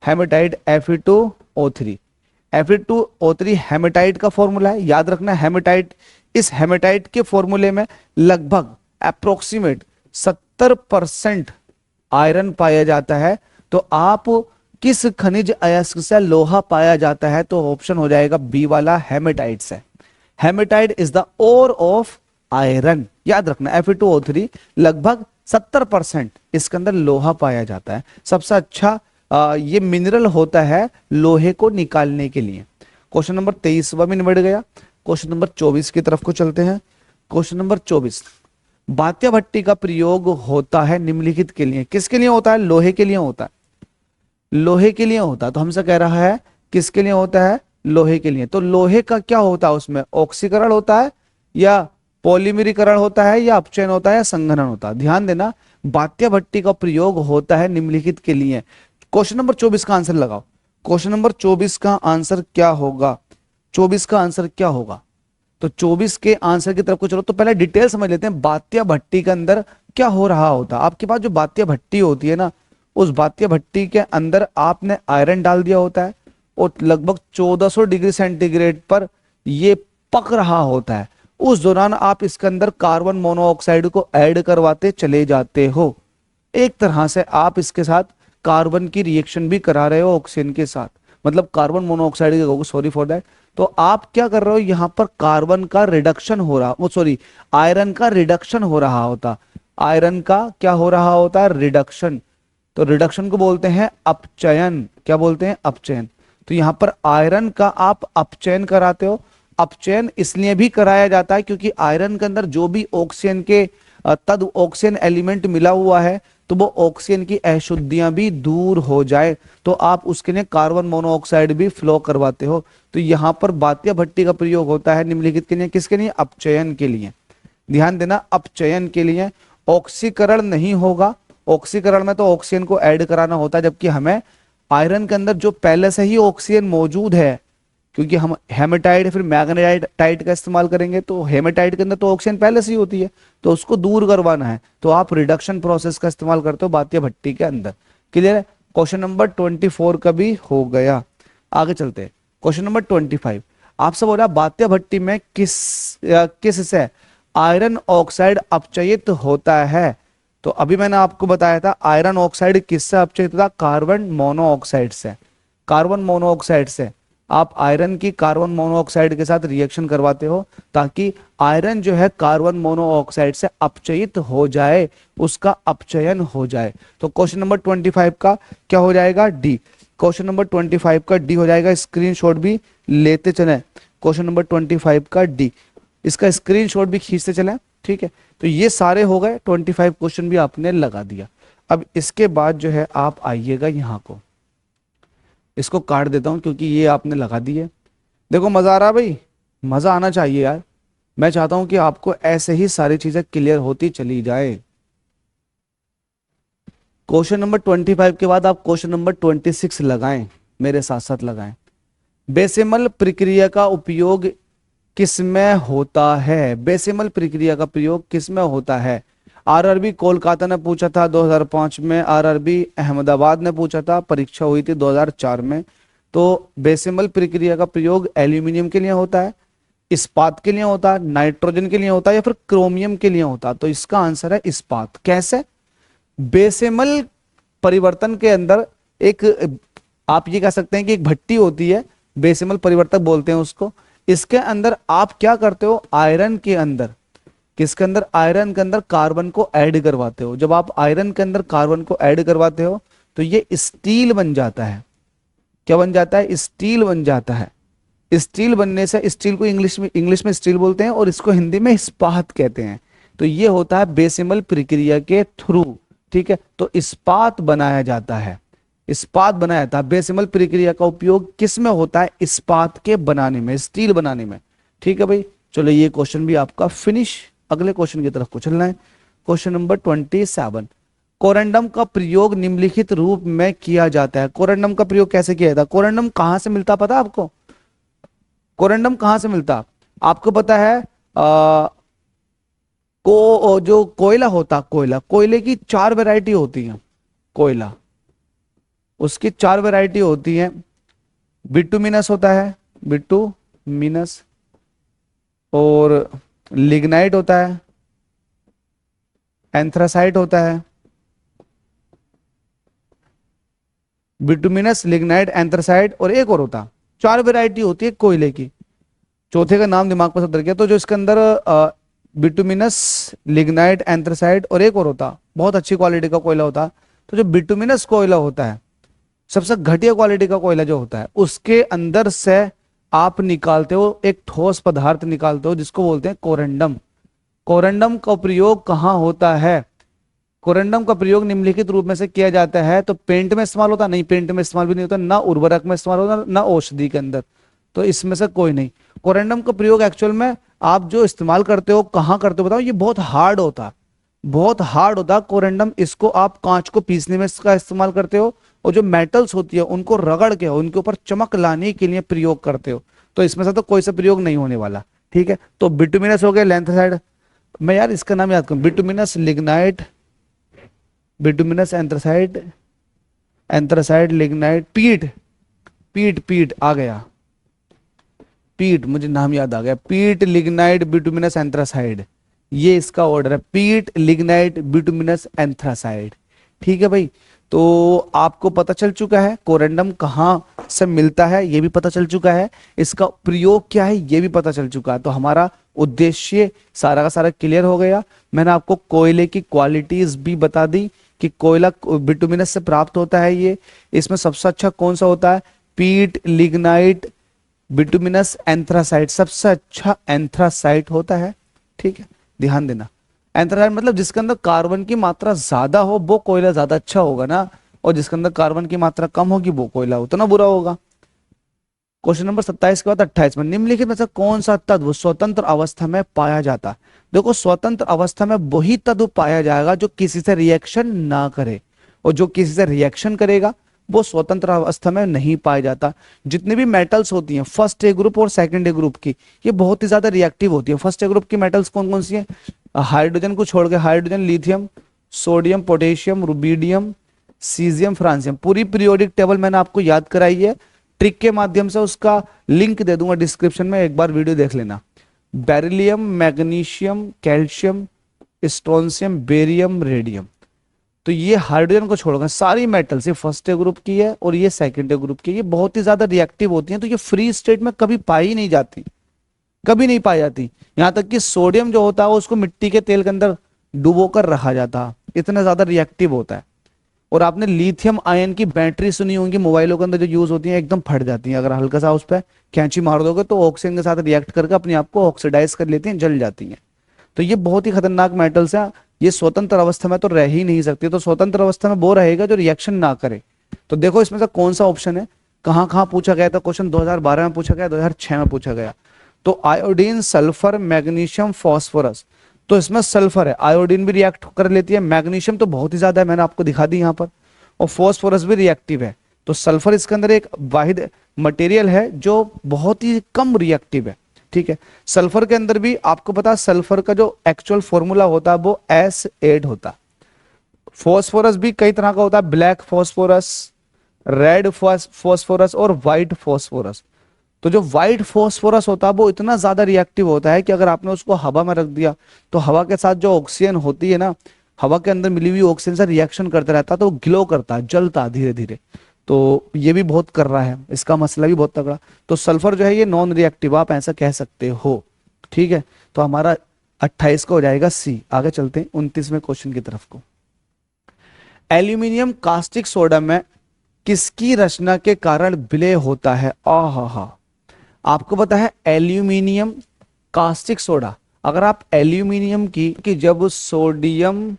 हेमेटाइट Fe2O3, Fe2O3 हेमेटाइट का फॉर्मूला है, याद रखना। हेमेटाइट, इस हेमेटाइट के फॉर्मूले में लगभग अप्रोक्सीमेट 70% आयरन पाया जाता है। तो आप किस खनिज अयस्क से लोहा पाया जाता है? तो ऑप्शन हो जाएगा बी वाला, हेमेटाइट से। Hematite is the ore of iron, याद रखना। Fe2O3 लगभग 70% इसके अंदर लोहा पाया जाता है। सबसे अच्छा ये मिनरल होता है लोहे को निकालने के लिए। क्वेश्चन नंबर 23वां भी निबट गया। क्वेश्चन नंबर 24 की तरफ को चलते हैं। क्वेश्चन नंबर 24, बात्या भट्टी का प्रयोग होता है निम्नलिखित के लिए, किसके लिए होता है? लोहे के लिए होता है, लोहे के लिए होता है। तो हमसे कह रहा है किसके लिए होता है? लोहे के लिए। तो लोहे का क्या होता है उसमें? ऑक्सीकरण होता है या पॉलीमरीकरण होता है या अपचयन होता है या संघनन होता है? ध्यान देना, बात्या भट्टी का प्रयोग होता है निम्नलिखित के लिए। क्वेश्चन नंबर 24 का आंसर लगाओ। क्वेश्चन नंबर 24 का आंसर क्या होगा? 24 का आंसर क्या होगा? तो 24 के आंसर की तरफ को चलो। तो पहले डिटेल समझ लेते हैं, बात्या भट्टी के अंदर क्या हो रहा होता है। आपके पास जो बात्या भट्टी होती है ना, उस बात्या भट्टी के अंदर आपने आयरन डाल दिया होता है और लगभग 1400 डिग्री सेंटीग्रेड पर ये पक रहा होता है। उस दौरान आप इसके अंदर कार्बन मोनोऑक्साइड को ऐड करवाते चले जाते हो। एक तरह से आप इसके साथ कार्बन की रिएक्शन भी करा रहे हो ऑक्सीजन के साथ, मतलब कार्बन मोनोऑक्साइड के, सॉरी फॉर दैट। तो आप क्या कर रहे हो, यहाँ पर कार्बन का रिडक्शन हो रहा, वो सॉरी आयरन का रिडक्शन हो रहा होता, आयरन का क्या हो रहा होता, रिडक्शन। तो रिडक्शन को बोलते हैं अपचयन, क्या बोलते हैं, अपचयन। तो यहाँ पर आयरन का आप अपचयन कराते हो। अपचयन इसलिए भी कराया जाता है क्योंकि आयरन के अंदर जो भी ऑक्सीजन के तद ऑक्सीजन एलिमेंट मिला हुआ है, तो वो ऑक्सीजन की अशुद्धियां भी दूर हो जाए, तो आप उसके लिए कार्बन मोनोऑक्साइड भी फ्लो करवाते हो। तो यहाँ पर बात्या भट्टी का प्रयोग होता है निम्नलिखित के लिए, किसके लिए, अपचयन के लिए। ध्यान देना, अपचयन के लिए। ऑक्सीकरण नहीं होगा, ऑक्सीकरण में तो ऑक्सीजन को ऐड कराना होता है, जबकि हमें आयरन के अंदर जो पहले से ही ऑक्सीजन मौजूद है, क्योंकि हम हेमेटाइट फिर मैग्नेटाइट का इस्तेमाल करेंगे, तो हेमेटाइट के अंदर तो ऑक्सीजन पहले से ही होती है, तो उसको दूर करवाना है, तो आप रिडक्शन प्रोसेस का इस्तेमाल करते हो बात्या भट्टी के अंदर। क्लियर है। क्वेश्चन नंबर 24 का भी हो गया। आगे चलते हैं, क्वेश्चन नंबर 25 आपसे बोला बात्या भट्टी में किस से आयरन ऑक्साइड अपचयित होता है। तो अभी मैंने आपको बताया था आयरन ऑक्साइड किससे अपचयित होता, कार्बन मोनोऑक्साइड से। कार्बन मोनोऑक्साइड से आप आयरन की कार्बन मोनोऑक्साइड के साथ रिएक्शन करवाते हो, ताकि आयरन जो है कार्बन मोनोऑक्साइड से अपचयित हो जाए, उसका अपचयन हो जाए। तो क्वेश्चन नंबर 25 का क्या हो जाएगा, डी। क्वेश्चन नंबर 25 का डी हो जाएगा, स्क्रीनशॉट भी लेते चले। क्वेश्चन नंबर 25 का डी, इसका स्क्रीनशॉट भी खींचते चले, ठीक है। तो ये सारे हो गए, 25 क्वेश्चन भी आपने लगा दिया। अब इसके बाद जो है आप आइएगा यहाँ को, इसको काट देता हूं क्योंकि ये आपने लगा दिए। देखो मजा आ रहा भाई, मजा आना चाहिए यार। मैं चाहता हूं कि आपको ऐसे ही सारी चीजें क्लियर होती चली जाए। क्वेश्चन नंबर 25 के बाद आप क्वेश्चन नंबर 26 लगाएं, मेरे साथ साथ लगाएं। बेसिमल प्रक्रिया का उपयोग किसमें होता है, बेसिमल प्रक्रिया का प्रयोग किसमें होता है। आरआरबी कोलकाता ने पूछा था 2005 में, आरआरबी अहमदाबाद ने पूछा था, परीक्षा हुई थी 2004 में। तो बेसिमल प्रक्रिया का प्रयोग एल्यूमिनियम के लिए होता है, इस्पात के लिए होता है, नाइट्रोजन के लिए होता है, या फिर क्रोमियम के लिए होता है। तो इसका आंसर है इस्पात। कैसे, बेसिमल परिवर्तन के अंदर एक, आप ये कह सकते हैं कि एक भट्टी होती है, बेसिमल परिवर्तक बोलते हैं उसको। इसके अंदर आप क्या करते हो, आयरन के अंदर, किसके अंदर, आयरन के अंदर कार्बन को ऐड करवाते हो। जब आप आयरन के अंदर कार्बन को ऐड करवाते हो तो ये स्टील बन जाता है। क्या बन जाता है, स्टील बन जाता है। स्टील बनने से, स्टील को इंग्लिश में स्टील बोलते हैं और इसको हिंदी में इस्पात कहते हैं। तो ये होता है बेसिमल प्रक्रिया के थ्रू, ठीक है। तो इस्पात बनाया जाता है, इस्पात बनाया था। बेसिमल प्रक्रिया का उपयोग किस में होता है, इस्पात के बनाने में, स्टील बनाने में, ठीक है भाई। चलो ये क्वेश्चन भी आपका फिनिश। अगले क्वेश्चन की तरफ को चलना है। क्वेश्चन नंबर 27, कोरंडम का प्रयोग निम्नलिखित रूप में किया जाता है। कोरंडम का प्रयोग कैसे किया जाता है, कोरंडम कहां से मिलता पता आपको, कोरंडम कहां से मिलता आपको पता है। जो कोयला होता, कोयले की 4 वैरायटी होती है, कोयला उसकी 4 वैरायटी होती है। बिटुमिनस होता है, बिटुमिनस, और लिग्नाइट होता है, एंथ्रासाइट होता है। बिटुमिनस, लिग्नाइट, एंथ्रासाइट और एक और होता, 4 वैरायटी होती है कोयले की। चौथे का नाम दिमाग पर सब रह गया। तो जो इसके अंदर बिटुमिनस, लिग्नाइट, एंथ्रासाइट और एक और होता, बहुत अच्छी क्वालिटी का कोयला होता। तो जो बिटुमिनस कोयला होता है, सबसे घटिया क्वालिटी का कोयला जो होता है, उसके अंदर से आप निकालते हो एक ठोस पदार्थ निकालते हो जिसको बोलते हैं कोरंडम। कोरंडम का प्रयोग कहाँ होता है, कोरंडम का प्रयोग निम्नलिखित रूप में से किया जाता है। तो पेंट में इस्तेमाल होता नहीं, पेंट में इस्तेमाल भी नहीं होता, ना उर्वरक में इस्तेमाल होता, ना औषधि के अंदर, तो इसमें से कोई नहीं। कोरंडम का प्रयोग एक्चुअल में आप जो इस्तेमाल करते हो कहाँ करते हो बताओ, ये बहुत हार्ड होता, बहुत हार्ड होता कोरंडम। इसको आप कांच को पीसने में इसका इस्तेमाल करते हो, और जो मेटल्स होती है उनको रगड़ के उनके ऊपर चमक लाने के लिए प्रयोग करते हो। तो इसमें से तो कोई सा प्रयोग नहीं होने वाला, ठीक है। तो बिटुमिनस हो गया, एंथ्रासाइड, मैं यार इसका नाम याद करूं, बिटुमिनस, लिग्नाइट, बिटुमिनस, एंथ्रासाइड, एंथ्रासाइड, लिग्नाइट, पीट, पीट आ गया, पीट, मुझे नाम याद आ गया, पीट, लिग्नाइट, बिटुमिनस, एंथ्रासाइड, ये इसका ऑर्डर है, पीट, लिग्नाइट, बिटुमिनस, एंथ्रासाइड, ठीक है भाई। तो आपको पता चल चुका है कोरेंडम कहाँ से मिलता है, ये भी पता चल चुका है, इसका प्रयोग क्या है ये भी पता चल चुका है। तो हमारा उद्देश्य सारा का सारा क्लियर हो गया। मैंने आपको कोयले की क्वालिटीज भी बता दी कि कोयला बिटुमिनस से प्राप्त होता है। ये इसमें सबसे अच्छा कौन सा होता है, पीट, लिग्नाइट, बिटुमिनस, एंथ्रासाइट, सबसे अच्छा एंथ्रासाइट होता है। ठीक है, ध्यान देना। एंथ्रासाइट मतलब जिसके अंदर कार्बन की मात्रा ज्यादा हो वो कोयला ज्यादा अच्छा होगा ना, और जिसके अंदर कार्बन की मात्रा कम होगी वो कोयला उतना बुरा होगा। क्वेश्चन नंबर 27 के बाद 28 में निम्नलिखित में से कौन सा तत्व स्वतंत्र अवस्था में पाया जाता है। देखो स्वतंत्र अवस्था में वही तत्व पाया जाएगा जो किसी से रिएक्शन ना करे, और जो किसी से रिएक्शन करेगा वो स्वतंत्र अवस्था में नहीं पाया जाता। जितनी भी मेटल्स होती हैं फर्स्ट ए ग्रुप और सेकंड ए ग्रुप की, ये बहुत ही ज्यादा रिएक्टिव होती है। फर्स्ट ए ग्रुप की मेटल्स कौन कौन सी है, हाइड्रोजन को छोड़ के hydrogen, lithium, sodium, potassium, rubidium, caesium, francium. पूरी पीरियोडिक टेबल मैंने आपको याद कराई है, ट्रिक के माध्यम से उसका लिंक दे दूंगा डिस्क्रिप्शन में, एक बार वीडियो देख लेना। Beryllium, magnesium, calcium, strontium, barium, radium. तो ये हाइड्रोजन को छोड़कर सारी मेटल्स, ये फर्स्ट ए ग्रुप की है और ये सेकंड ए ग्रुप की है, ये बहुत ही ज्यादा रिएक्टिव होती हैं। तो ये फ्री स्टेट में कभी पाई नहीं जाती, कभी नहीं पाई जाती। यहां तक कि सोडियम जो होता है उसको मिट्टी के तेल के अंदर डुबो कर रखा जाता है, इतना ज्यादा रिएक्टिव होता है। और आपने लिथियम आयन की बैटरी सुनी होंगी मोबाइलों के अंदर जो यूज होती है, एकदम फट जाती है, अगर हल्का सा उस पर कैंची मार दोगे तो ऑक्सीजन के साथ रिएक्ट करके अपने आप को ऑक्सीडाइज कर लेती हैं, जल जाती हैं। तो ये बहुत ही खतरनाक मेटल्स हैं, ये स्वतंत्र अवस्था में तो रह ही नहीं सकती। तो स्वतंत्र अवस्था में वो रहेगा जो रिएक्शन ना करे। तो देखो इसमें से कौन सा ऑप्शन है, कहाँ कहाँ पूछा गया था क्वेश्चन, 2012 में पूछा गया, 2006 में पूछा गया। तो आयोडीन, सल्फर, मैग्नीशियम, फॉस्फोरस। तो इसमें सल्फर है, आयोडीन भी रिएक्ट कर लेती है, मैग्नीशियम तो बहुत ही ज्यादा है, मैंने आपको दिखा दी यहाँ पर, और फॉस्फोरस भी रिएक्टिव है। तो सल्फर इसके अंदर एक वाहिद मटेरियल है जो बहुत ही कम रिएक्टिव है। ठीक है, सल्फर के अंदर भी आपको पता, सल्फर का जो एक्चुअल फॉर्मूला होता है वो S8 होता है। फॉस्फोरस भी कई तरह का होता है, ब्लैक फॉस्फोरस, रेड फॉस्फोरस और व्हाइट फॉस्फोरस। तो जो व्हाइट फॉस्फोरस होता है वो इतना ज्यादा रिएक्टिव होता है कि अगर आपने उसको हवा में रख दिया तो हवा के साथ जो ऑक्सीजन होती है ना, हवा के अंदर मिली हुई ऑक्सीजन से रिएक्शन करता रहता है, तो ग्लो करता है, जलता धीरे धीरे। तो ये भी बहुत कर रहा है, इसका मसला भी बहुत तगड़ा। तो सल्फर जो है ये नॉन रिएक्टिव, आप ऐसा कह सकते हो। ठीक है, तो हमारा 28 का हो जाएगा सी। आगे चलते हैं 29वें क्वेश्चन की तरफ को। एल्यूमिनियम कास्टिक सोडा में किसकी रचना के कारण विलय होता है। आहा, आपको पता है एल्यूमिनियम कास्टिक सोडा, अगर आप एल्यूमिनियम की जब सोडियम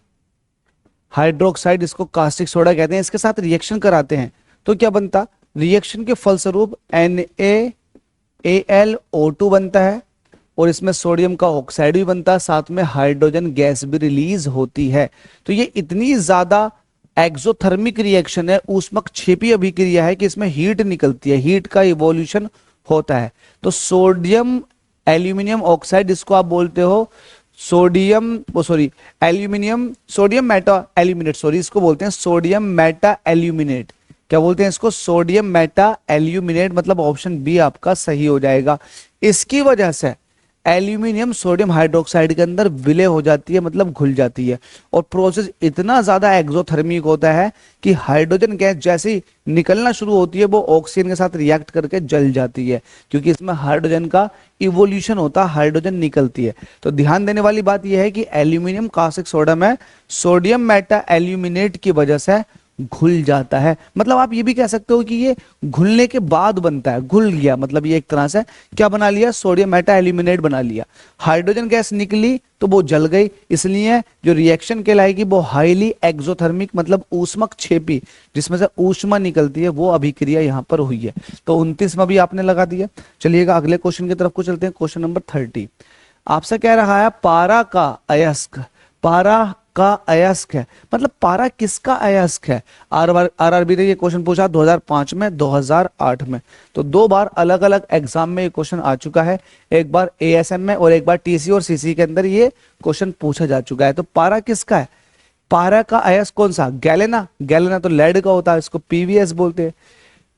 हाइड्रोक्साइड, इसको कास्टिक सोडा कहते हैं, इसके साथ रिएक्शन कराते हैं तो क्या बनता, रिएक्शन के फलस्वरूप NaAlO2 बनता है, और इसमें सोडियम का ऑक्साइड भी बनता है, साथ में हाइड्रोजन गैस भी रिलीज होती है। तो ये इतनी ज्यादा एक्सोथर्मिक रिएक्शन है, ऊष्मक क्षेपी अभिक्रिया है कि इसमें हीट निकलती है, हीट का इवोल्यूशन होता है। तो सोडियम एल्यूमिनियम ऑक्साइड, जिसको आप बोलते हो एल्यूमिनियम सोडियम मेटा एल्यूमिनेट, इसको बोलते हैं सोडियम मेटा एल्यूमिनेट। क्या बोलते हैं इसको, सोडियम मेटा एल्यूमिनेट, मतलब ऑप्शन बी आपका सही हो जाएगा। इसकी वजह से एल्यूमिनियम सोडियम हाइड्रोक्साइड के अंदर विलय हो जाती है, मतलब घुल जाती है, और प्रोसेस इतना ज्यादा एक्सोथर्मिक होता है कि हाइड्रोजन गैस जैसे ही निकलना शुरू होती है वो ऑक्सीजन के साथ रिएक्ट करके जल जाती है, क्योंकि इसमें हाइड्रोजन का इवोल्यूशन होता है, हाइड्रोजन निकलती है। तो ध्यान देने वाली बात यह है कि एल्यूमिनियम कास्टिक सोडा में सोडियम मेटा एल्यूमिनेट की वजह से घुल जाता है। मतलब आप ये भी कह सकते हो कि ये घुलने के बाद बनता है, घुल गया, मतलब ये एक तरह से क्या बना लिया, सोडियम मेटा एल्यूमिनेट बना लिया। हाइड्रोजन गैस निकली तो वो जल गई, इसलिए जो रिएक्शन कहलाएगी वो हाईली एक्सोथर्मिक, मतलब ऊष्मक क्षेपी, जिसमें से ऊष्मा निकलती है, वो अभिक्रिया यहाँ पर हुई है। तो 29 में भी आपने लगा दिया। चलिएगा अगले क्वेश्चन की तरफ को चलते हैं। क्वेश्चन नंबर 30 आपसे कह रहा है पारा का अयस्क, पारा का अयस्क है, मतलब पारा किसका अयस्क है। आरआरबी ने ये क्वेश्चन पूछा 2005 में, 2008 में। तो दो बार अलग अलग एग्जाम में ये क्वेश्चन आ चुका है, एक बार एएसएम में और एक बार टीसी और सीसी के अंदर ये क्वेश्चन पूछा जा चुका है। तो पारा किसका है, पारा का अयस्क कौन सा, गैलेना, गैलेना तो लेड का होता है, इसको पीवीएस बोलते हैं।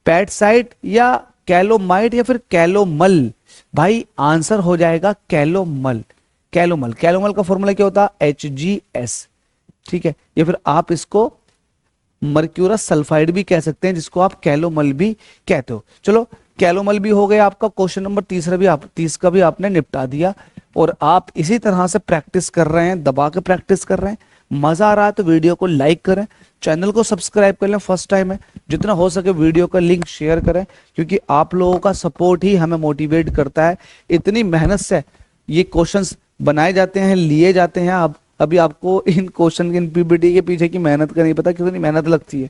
पैटसाइट या कैलोमाइट या फिर कैलोमल, भाई आंसर हो जाएगा कैलोमल। कैलोमल, कैलोमल का फॉर्मूला क्या होता है, HGS। ठीक है, या फिर आप इसको मर्क्यूरस सल्फाइड भी कह सकते हैं, जिसको आप कैलोमल भी कहते हो। चलो कैलोमल भी हो गया आपका। क्वेश्चन नंबर तीसरा भी 30 का भी आपने निपटा दिया। और आप इसी तरह से प्रैक्टिस कर रहे हैं, दबा के प्रैक्टिस कर रहे हैं। मजा आ रहा है तो वीडियो को लाइक करें, चैनल को सब्सक्राइब कर लें, फर्स्ट टाइम है। जितना हो सके वीडियो का लिंक शेयर करें, क्योंकि आप लोगों का सपोर्ट ही हमें मोटिवेट करता है। इतनी मेहनत से ये क्वेश्चंस बनाए जाते हैं, लिए जाते हैं। अब अभी आपको इन क्वेश्चन इन पीपीटी के पीछे की मेहनत का नहीं पता, कितनी मेहनत लगती है।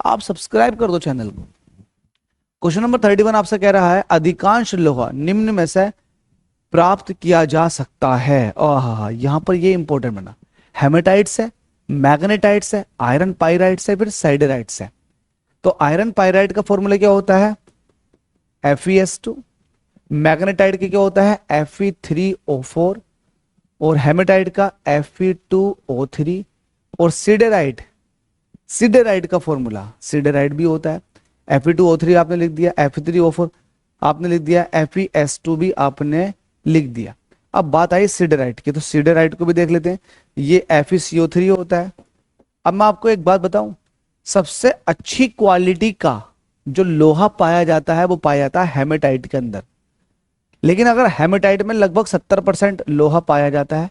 आप सब्सक्राइब कर दो चैनल को। क्वेश्चन नंबर 31 आपसे कह रहा है, अधिकांश लोहा निम्न में से प्राप्त किया जा सकता है। यहां पर ये इंपॉर्टेंट बना, हेमेटाइट से, मैग्नेटाइट से, आयरन पाइराइट से, फिर साइडराइट से। तो आयरन पाइराइट का फॉर्मूला क्या होता है? FeS2। मैग्नेटाइट का क्या होता है? Fe3O4। और हेमेटाइट का Fe2O3। और सिडेराइट, सिडेराइट का फॉर्मूला, सिडेराइट भी होता है Fe2O3 आपने लिख दिया, Fe3O4 आपने लिख दिया, FeS2 भी आपने लिख दिया। अब बात आई सिडेराइट की, तो सिडेराइट को भी देख लेते हैं। ये FeCO3 होता है। अब मैं आपको एक बात बताऊं, सबसे अच्छी क्वालिटी का जो लोहा पाया जाता है वो पाया जाता है हेमेटाइट के अंदर। लेकिन अगर हेमेटाइट में लगभग 70% लोहा पाया जाता है,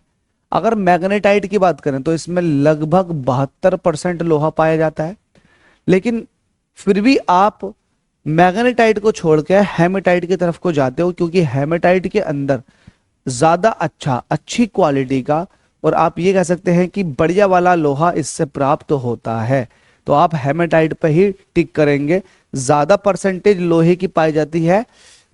अगर मैग्नेटाइट की बात करें तो इसमें लगभग 72% लोहा पाया जाता है। लेकिन फिर भी आप मैग्नेटाइट को छोड़ के हेमेटाइट की तरफ को जाते हो, क्योंकि हेमेटाइट के अंदर ज्यादा अच्छी क्वालिटी का, और आप ये कह सकते हैं कि बढ़िया वाला लोहा इससे प्राप्त होता है। तो आप हेमेटाइट पे ही टिक करेंगे। ज्यादा परसेंटेज लोहे की पाई जाती है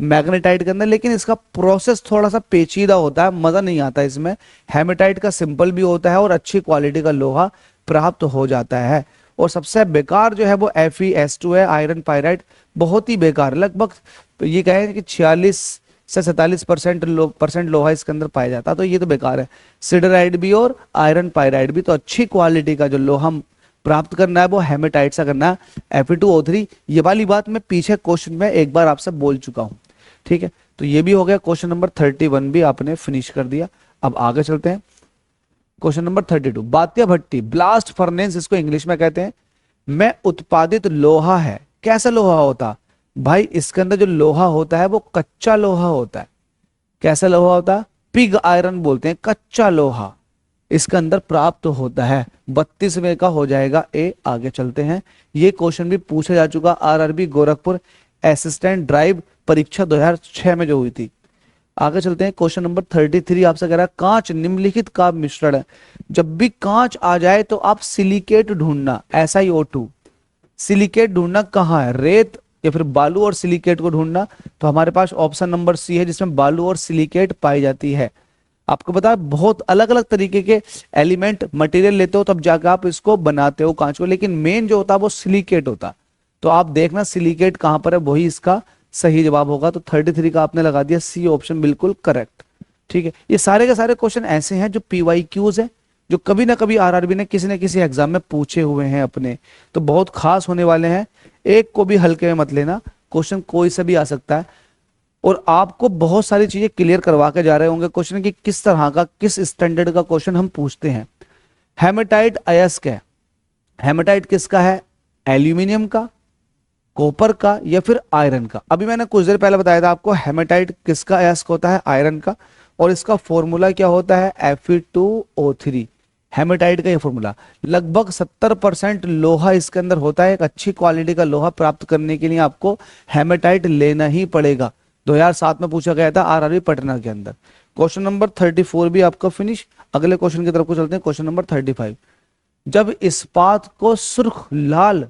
मैग्नेटाइट के अंदर, लेकिन इसका प्रोसेस थोड़ा सा पेचीदा होता है, मजा नहीं आता इसमें। हेमेटाइट का सिंपल भी होता है और अच्छी क्वालिटी का लोहा प्राप्त हो जाता है। और सबसे बेकार जो है वो FeS2 है, आयरन पाइराइट, बहुत ही बेकार। लगभग ये कहें कि 46 से 47% लोहा इसके अंदर पाया जाता है, तो ये तो बेकार है। सिडराइट भी और आयरन पाइराइट भी। तो अच्छी क्वालिटी का जो लोहा प्राप्त करना है वो हेमेटाइट से करना है, Fe2O3। ये वाली बात मैं पीछे क्वेश्चन में एक बार आपसे बोल चुका हूं, ठीक है। तो ये भी हो गया, क्वेश्चन नंबर 31 भी आपने फिनिश कर दिया। अब आगे चलते हैं, क्वेश्चन नंबर 32। बात्या भट्टी, ब्लास्ट फर्नेस इसको इंग्लिश में कहते हैं, में उत्पादित लोहा है। कैसा लोहा होता भाई? इसके अंदर जो लोहा होता है वो कच्चा लोहा होता है। कैसा लोहा होता है? पिग आयरन बोलते हैं, कच्चा लोहा इसके अंदर प्राप्त होता है। 32वें का हो जाएगा ए। आगे चलते हैं, ये क्वेश्चन भी पूछा जा चुका RRB गोरखपुर असिस्टेंट ड्राइव परीक्षा 2006 में जो हुई थी। आगे चलते हैं, क्वेश्चन नंबर 33 आपसे कह रहा है, कांच निम्नलिखित का मिश्रण है। जब भी कांच आ जाए तो आप सिलिकेट ढूंढना, SiO2। सिलिकेट ढूंढना कहाँ है? रेत या फिर बालू और सिलिकेट को ढूंढना। तो हमारे पास ऑप्शन नंबर सी है, जिसमें बालू और सिलिकेट पाई जाती है। आपको पता है बहुत अलग अलग तरीके के एलिमेंट मटेरियल लेते हो तब जाकर आप इसको बनाते हो कांच को, लेकिन मेन जो होता है वो सिलिकेट होता। तो आप देखना सिलिकेट कहां पर है, वही इसका सही जवाब होगा। तो 33 का आपने लगा दिया सी ऑप्शन, बिल्कुल करेक्ट, ठीक है। ये सारे के सारे क्वेश्चन ऐसे हैं जो PYQs है, जो कभी ना कभी RRB ने किसी न किसी एग्जाम में पूछे हुए हैं अपने, तो बहुत खास होने वाले हैं। एक को भी हल्के में मत लेना, क्वेश्चन कोई से भी आ सकता है। और आपको बहुत सारी चीजें क्लियर करवा के जा रहे होंगे क्वेश्चन की, किस तरह का, किस स्टैंडर्ड का क्वेश्चन हम पूछते हैं। हेमेटाइट अयस्क है, हेमेटाइट किसका है? एल्यूमिनियम का, कॉपर का, या फिर आयरन का। अभी मैंने कुछ देर पहले बताया था आपको हेमेटाइट किसका अयस्क होता है? आयरन का। और इसका फॉर्मूला क्या होता है? Fe2O3। हेमेटाइट का ये फॉर्मूला। लगभग 70% लोहा इसके अंदर होता है। एक अच्छी क्वालिटी का लोहा प्राप्त करने के लिए आपको हेमेटाइट लेना ही पड़ेगा। 2007 में पूछा गया था RRB पटना के अंदर। क्वेश्चन नंबर 34 भी आपका फिनिश। अगले क्वेश्चन की तरफ को चलते हैं, क्वेश्चन नंबर 35। जब इस्पात को सुर्ख लाल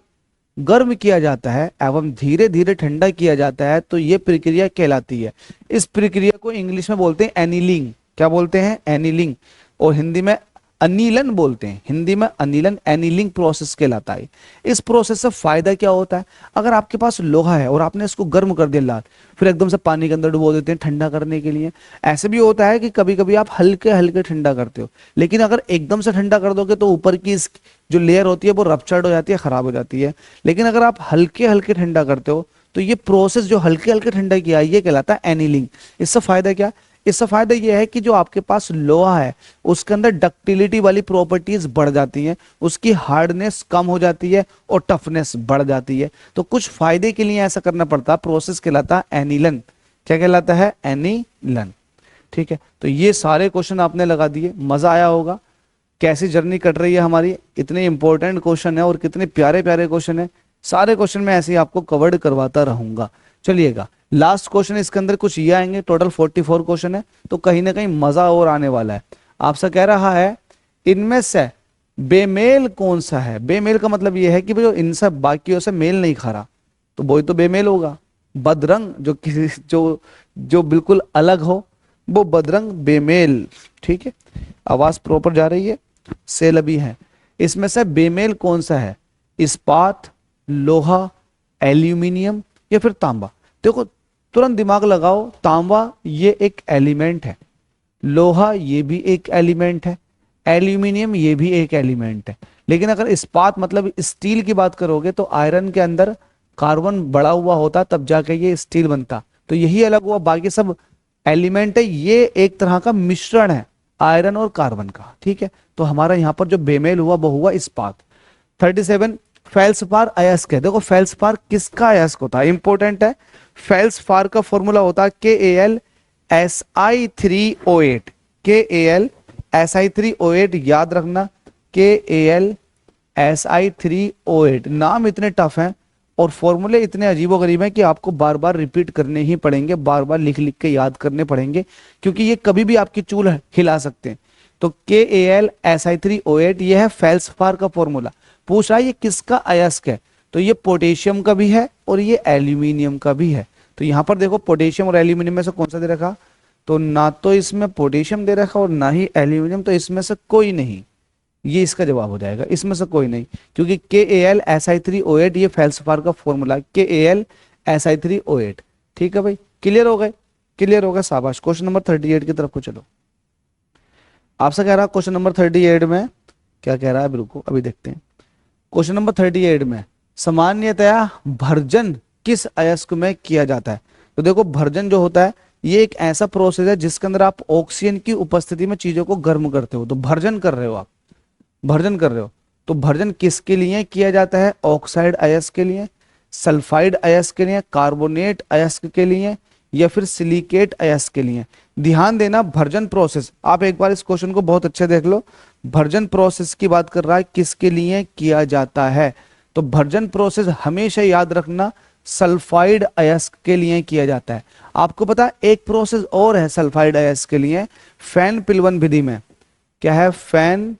गर्म किया जाता है एवं धीरे धीरे ठंडा किया जाता है तो यह प्रक्रिया कहलाती है। इस प्रक्रिया को इंग्लिश में बोलते हैं एनीलिंग। क्या बोलते हैं? एनीलिंग। और हिंदी में अनिलन बोलते हैं, हिंदी में अनिलन, एनीलिंग प्रोसेस कहलाता है। इस प्रोसेस से फायदा क्या होता है? अगर आपके पास लोहा है और आपने इसको गर्म कर दिया लाल, फिर एकदम से पानी के अंदर डुबो देते हैं ठंडा करने के लिए। ऐसे भी होता है कि कभी कभी आप हल्के हल्के ठंडा करते हो, लेकिन अगर एकदम से ठंडा कर दोगे तो ऊपर की जो लेयर होती है वो रप्चर्ड हो जाती है, खराब हो जाती है। लेकिन अगर आप हल्के हल्के ठंडा करते हो तो ये प्रोसेस जो हल्के हल्के ठंडा किया ये कहलाता है एनीलिंग। इससे फायदा क्या? इससे फायदा यह है कि जो आपके पास लोहा है उसके अंदर डक्टिलिटी वाली प्रॉपर्टीज बढ़ जाती हैं, उसकी हार्डनेस कम हो जाती है और टफनेस बढ़ जाती है। तो कुछ फायदे के लिए ऐसा करना पड़ता है, प्रोसेस कहलाता है एनीलन। क्या कहलाता है? एनीलन। ठीक है, तो ये सारे क्वेश्चन आपने लगा दिए, मजा आया होगा। कैसी जर्नी कट रही है हमारी, इतने इंपॉर्टेंट क्वेश्चन है और कितने प्यारे प्यारे क्वेश्चन है। सारे क्वेश्चन मैं ऐसे ही आपको कवर्ड करवाता रहूंगा। चलिएगा, लास्ट क्वेश्चन इसके अंदर कुछ ये आएंगे, टोटल 44 क्वेश्चन है, तो कहीं ना कहीं मजा और आने वाला है। आपसे कह रहा है इनमें से बेमेल कौन सा है? बेमेल का मतलब ये है कि जो इन सब बाकियों से मेल नहीं खा रहा, तो वही तो बेमेल होगा। बदरंग जो किसी जो बिल्कुल अलग हो, वो बदरंग बेमेल। ठीक है, आवाज प्रॉपर जा रही है, सेल अभी है। इसमें से बेमेल कौन सा है? इस्पात, लोहा, एल्यूमिनियम या फिर तांबा? देखो तुरंत दिमाग लगाओ, तांबा ये एक एलिमेंट है, लोहा ये भी एक एलिमेंट है, एल्यूमिनियम ये भी एक एलिमेंट है। लेकिन अगर इस्पात मतलब स्टील की बात करोगे तो आयरन के अंदर कार्बन बढ़ा हुआ होता तब जाके ये स्टील बनता, तो यही अलग हुआ, बाकी सब एलिमेंट है। ये एक तरह का मिश्रण है आयरन और कार्बन का। ठीक है, तो हमारा यहां पर जो बेमेल हुआ वो हुआ इस्पात। 37 फेल्सपार अयस्क है। देखो फेल्सपार किसका अयस्क होता है? इंपॉर्टेंट है। फेल्सपार का फॉर्मूला होता है KAlSi3O8। KAlSi3O8 याद रखना, KAlSi3O8। नाम इतने टफ हैं और फॉर्मूले इतने अजीबोगरीब हैं कि आपको बार बार रिपीट करने ही पड़ेंगे, बार बार लिख लिख के याद करने पड़ेंगे, क्योंकि ये कभी भी आपकी चूल हिला सकते हैं। तो KAlSi3O8 ये है फेल्सपार का फॉर्मूला। पूछ रहा है ये किसका अयस्क है, तो ये पोटेशियम का भी है और ये एल्यूमिनियम का भी है। तो यहां पर देखो पोटेशियम और एल्यूमिनियम में से कौन सा दे रखा? तो ना तो इसमें पोटेशियम दे रखा और ना ही एल्यूमिनियम, तो इसमें से कोई नहीं, ये इसका जवाब हो जाएगा, इसमें से कोई नहीं, क्योंकि KAlSi3O8 ये फेल्सपार का फॉर्मूला, KAlSi3O8। ठीक है भाई, क्लियर हो गए? क्लियर हो गया, शाबाश। क्वेश्चन नंबर 38 की तरफ को चलो। आपसे कह रहा है क्वेश्चन नंबर 38 में क्या कह रहा है, बिल्कुल अभी देखते हैं। क्वेश्चन नंबर 38 में सामान्यतया भर्जन किस अयस्क में किया जाता है? तो देखो भर्जन जो होता है ये एक ऐसा प्रोसेस है जिसके अंदर आप ऑक्सीजन की उपस्थिति में चीजों को गर्म करते हो, तो भर्जन कर रहे हो आप, भर्जन कर रहे हो। तो भर्जन किसके लिए किया जाता है? ऑक्साइड अयस्क के लिए, सल्फाइड अयस्क के लिए, कार्बोनेट अयस्क के लिए या फिर सिलिकेट अयस्क के लिए? ध्यान देना, भर्जन प्रोसेस, आप एक बार इस क्वेश्चन को बहुत अच्छे देख लो। भर्जन प्रोसेस की बात कर रहा है, किसके लिए किया जाता है? तो भर्जन प्रोसेस हमेशा याद रखना सल्फाइड अयस्क के लिए किया जाता है। आपको पता है एक प्रोसेस और है सल्फाइड अयस्क के लिए, फैन पिलवन विधि में। क्या है? फैन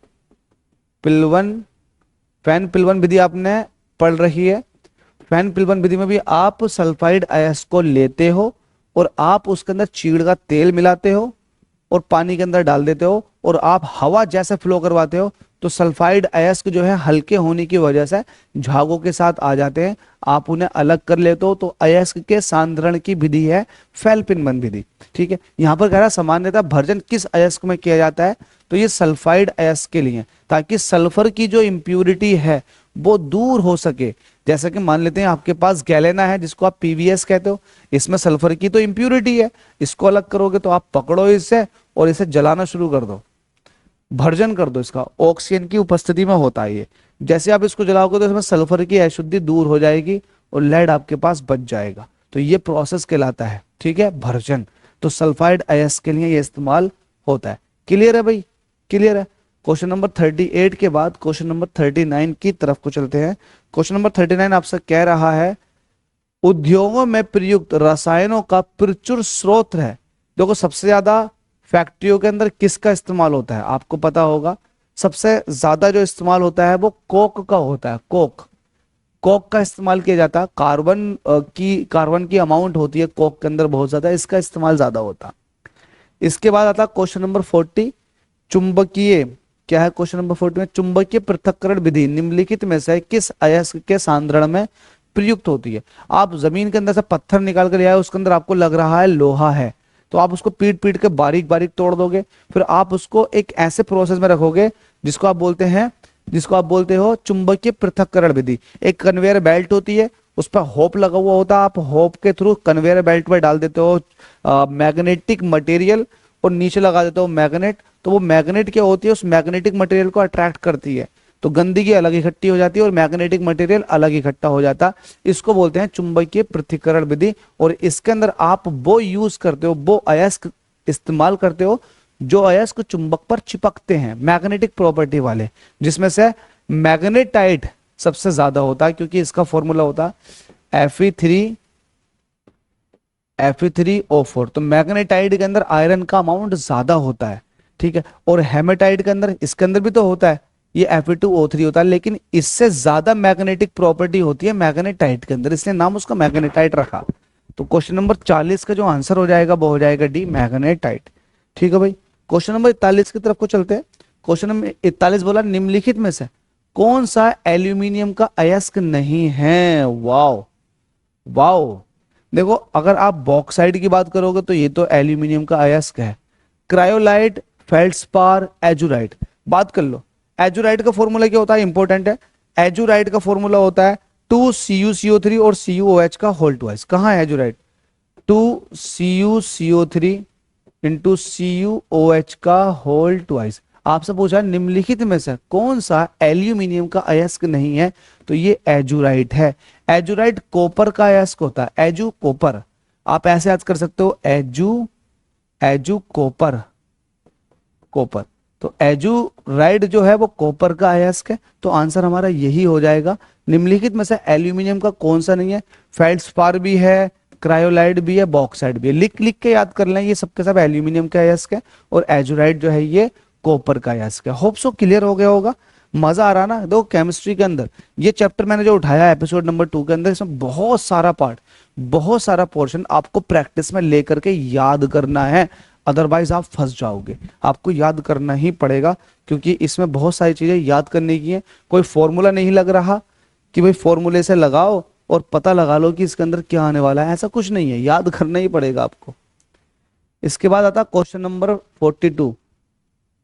पिलवन विधि आपने पढ़ रही है। फैन पिलवन विधि में भी आप सल्फाइड अयस्क को लेते हो और आप उसके अंदर चीड़ का तेल मिलाते हो और पानी के अंदर डाल देते हो और आप हवा जैसे फ्लो करवाते हो, तो सल्फाइड अयस्क जो है हल्के होने की वजह से झागों के साथ आ जाते हैं, आप उन्हें अलग कर लेते हो, तो अयस्क के सांद्रण की विधि है फेल्पिनमन विधि। ठीक है, यहां पर कह रहा है सामान्यतः भर्जन किस अयस्क में किया जाता है? तो ये सल्फाइड अयस्क के लिए, ताकि सल्फर की जो इंप्यूरिटी है वो दूर हो सके। जैसा कि मान लेते हैं आपके पास गैलेना है जिसको आप PVS कहते हो, इसमें सल्फर की तो इंप्यूरिटी है, इसको अलग करोगे तो आप पकड़ो इससे और इसे जलाना शुरू कर दो, भर्जन कर दो इसका, ऑक्सीजन की उपस्थिति में होता है ये। जैसे आप इसको जलाओगे तो इसमें सल्फर की अशुद्धि दूर हो जाएगी और लेड आपके पास बच जाएगा, तो ये प्रोसेस कहलाता है, ठीक है, भर्जन। तो सल्फाइड अयस्क के लिए ये इस्तेमाल होता है। क्लियर है भाई? क्लियर है। क्वेश्चन नंबर 38 के बाद क्वेश्चन नंबर 39 की तरफ को चलते हैं। क्वेश्चन नंबर 39 आपसे कह रहा है उद्योगों में प्रयुक्त रसायनों का प्रचुर स्रोत है। देखो सबसे ज्यादा फैक्ट्रियों के अंदर किसका इस्तेमाल होता है? आपको पता होगा सबसे ज्यादा जो इस्तेमाल होता है वो कोक का होता है। कोक का इस्तेमाल किया जाता है। कार्बन की अमाउंट होती है कोक के अंदर बहुत ज्यादा, इसका इस्तेमाल ज्यादा होता है। इसके बाद आता है क्वेश्चन नंबर 40, चुंबकीय। क्या है क्वेश्चन नंबर 40 में? चुंबकीय पृथक्करण विधि निम्नलिखित में से किस अयस्क के सांद्रण में प्रयुक्त होती है? आप जमीन के अंदर से पत्थर निकाल कर ले आए, उसके अंदर आपको लग रहा है लोहा है, तो आप उसको पीट पीट के बारीक बारीक तोड़ दोगे, फिर आप उसको एक ऐसे प्रोसेस में रखोगे जिसको आप बोलते हो चुंबकीय पृथक्करण विधि। एक कन्वेयर बेल्ट होती है, उस पर होप लगा हुआ होता है, आप होप के थ्रू कन्वेयर बेल्ट पे डाल देते हो मैग्नेटिक मटेरियल और नीचे लगा देते हो मैग्नेट, तो वो मैग्नेट क्या होती है, उस मैग्नेटिक मटेरियल को अट्रैक्ट करती है, तो गंदगी अलग इकट्ठी हो जाती है और मैग्नेटिक मटेरियल अलग इकट्ठा हो जाता है। इसको बोलते हैं चुंबकीय पृथक्करण विधि। और इसके अंदर आप वो यूज करते हो, वो अयस्क इस्तेमाल करते हो जो अयस्क चुंबक पर चिपकते हैं, मैग्नेटिक प्रॉपर्टी वाले, जिसमें से मैग्नेटाइट सबसे ज्यादा होता है, क्योंकि इसका फॉर्मूला होता है Fe3O4। तो मैग्नेटाइट के अंदर आयरन का अमाउंट ज्यादा होता है, ठीक है। और हेमेटाइट के अंदर, इसके अंदर भी तो होता है, ये Fe2O3 होता है, लेकिन इससे ज्यादा मैग्नेटिक प्रॉपर्टी होती है मैग्नेटाइट के अंदर, इसलिए नाम उसका मैग्नेटाइट रखा। तो क्वेश्चन नंबर 40 का जो आंसर हो जाएगा वो हो जाएगा डी, मैग्नेटाइट। ठीक है भाई, क्वेश्चन नंबर 41 की तरफ को चलते हैं। क्वेश्चन नंबर 41 बोला निम्नलिखित में से कौन सा एल्यूमिनियम का अयस्क नहीं है। वाओ वाओ, देखो अगर आप बॉक्साइड की बात करोगे तो ये तो एल्यूमिनियम का अयस्क है। क्रायोलाइट, फेल्ड्स्पार, एजुराइट, बात कर लो। एजुराइट का फॉर्मूला क्या होता है, इंपॉर्टेंट है। एजुराइट का फॉर्मूला होता है 2CuCO3 और CuOH का होल ट्वाइस। कहाँ है एजुराइट, 2CuCO3 इंटू CuOH का होल ट्वाइस। आपसे पूछा निम्नलिखित में से कौन सा एल्यूमिनियम का अयस्क नहीं है, तो ये एजुराइट है। एजुराइट कॉपर का अयस्क होता है, एजू कॉपर, आप ऐसे याद कर सकते हो, एजू कॉपर, कॉपर। तो एजुराइट जो है वो कॉपर का अयस्क है, तो आंसर हमारा यही हो जाएगा। निम्नलिखित में से एल्यूमिनियम का कौन सा नहीं है, फेल्ड्स्पार भी है, क्रायोलाइट भी है, बॉक्साइट भी है। लिख लिख के याद कर लें, ये सबके सब एल्यूमिनियम का अयस्क है और एजुराइट जो है ये कॉपर का अयस्क है। होप सो क्लियर हो गया होगा, मजा आ रहा ना। देखो केमिस्ट्री के अंदर ये चैप्टर मैंने जो उठाया एपिसोड नंबर 2 के अंदर, इसमें बहुत सारा पार्ट, बहुत सारा पोर्शन आपको प्रैक्टिस में लेकर के याद करना है, अदरवाइज आप फंस जाओगे। आपको याद करना ही पड़ेगा, क्योंकि इसमें बहुत सारी चीजें याद करने की है। कोई फॉर्मूला नहीं लग रहा कि भाई फॉर्मूले से लगाओ और पता लगा लो कि इसके अंदर क्या आने वाला है, ऐसा कुछ नहीं है, याद करना ही पड़ेगा आपको। इसके बाद आता क्वेश्चन नंबर 42,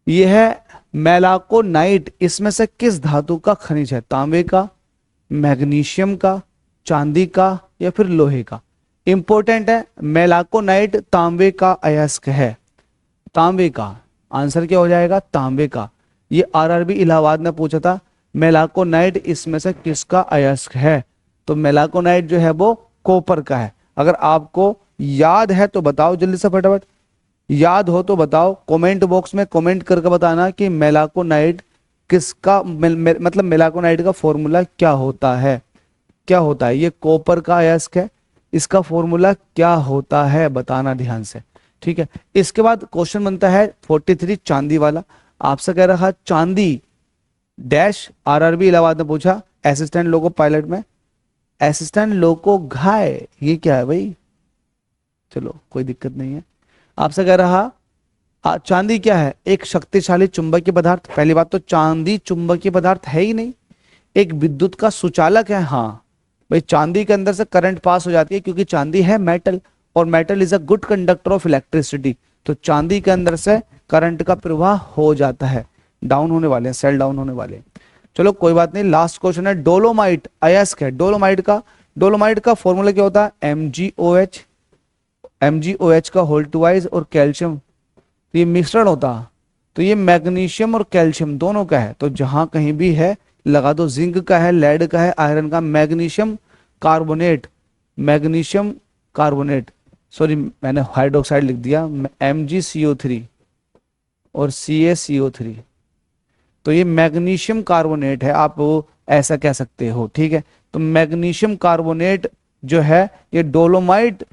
ये है मेलाकोनाइट, इसमें से किस धातु का खनिज है, तांबे का, मैग्नीशियम का, चांदी का या फिर लोहे का। इंपॉर्टेंट है, मेलाकोनाइट तांबे का अयस्क है, तांबे का। आंसर क्या हो जाएगा, तांबे का। ये आरआरबी इलाहाबाद ने पूछा था, मेलाकोनाइट इसमें से किसका अयस्क है, तो मेलाकोनाइट जो है वो कॉपर का है। अगर आपको याद है तो बताओ जल्दी से, फटाफट याद हो तो बताओ, कमेंट बॉक्स में कमेंट करके बताना कि मेलाकोनाइट किसका मतलब मेलाकोनाइट का फॉर्मूला क्या होता है, क्या होता है। ये कॉपर का अयस्क है, इसका फॉर्मूला क्या होता है बताना ध्यान से, ठीक है। इसके बाद क्वेश्चन बनता है 43 चांदी वाला। आपसे कह रहा चांदी डैश, आरआरबी इलाहाबाद ने पूछा, असिस्टेंट लोको पायलट में, असिस्टेंट लोको घाय, ये क्या है भाई, चलो कोई दिक्कत नहीं है। आपसे कह रहा चांदी क्या है, एक शक्तिशाली चुंबकीय पदार्थ। पहली बात तो चांदी चुंबकीय पदार्थ है ही नहीं, एक विद्युत का सुचालक है। हाँ भाई, चांदी के अंदर से करंट पास हो जाती है, क्योंकि चांदी है मेटल और metal is a good conductor of electricity. तो चांदी के अंदर से करंट का प्रवाह हो जाता है। डाउन होने वाले हैं, सेल डाउन होने वाले हैं। चलो कोई बात नहीं, लास्ट क्वेश्चन है, डोलोमाइट अयस्क है। डोलोमाइट का फॉर्मूला क्या होता है, MgOH का होल ट्वाइस और कैल्शियम, तो ये मिश्रण होता, तो ये मैग्नीशियम और कैल्शियम दोनों का है। तो जहां कहीं भी है लगा दो, जिंक का है, लेड का है, आयरन का, मैग्नीशियम कार्बोनेट, सॉरी मैंने हाइड्रोक्साइड लिख दिया, MgCO3 और CaCO3, तो ये मैग्नीशियम कार्बोनेट है, आप वो ऐसा कह सकते हो, ठीक है। तो मैग्नीशियम कार्बोनेट जो है ये डोलोमाइट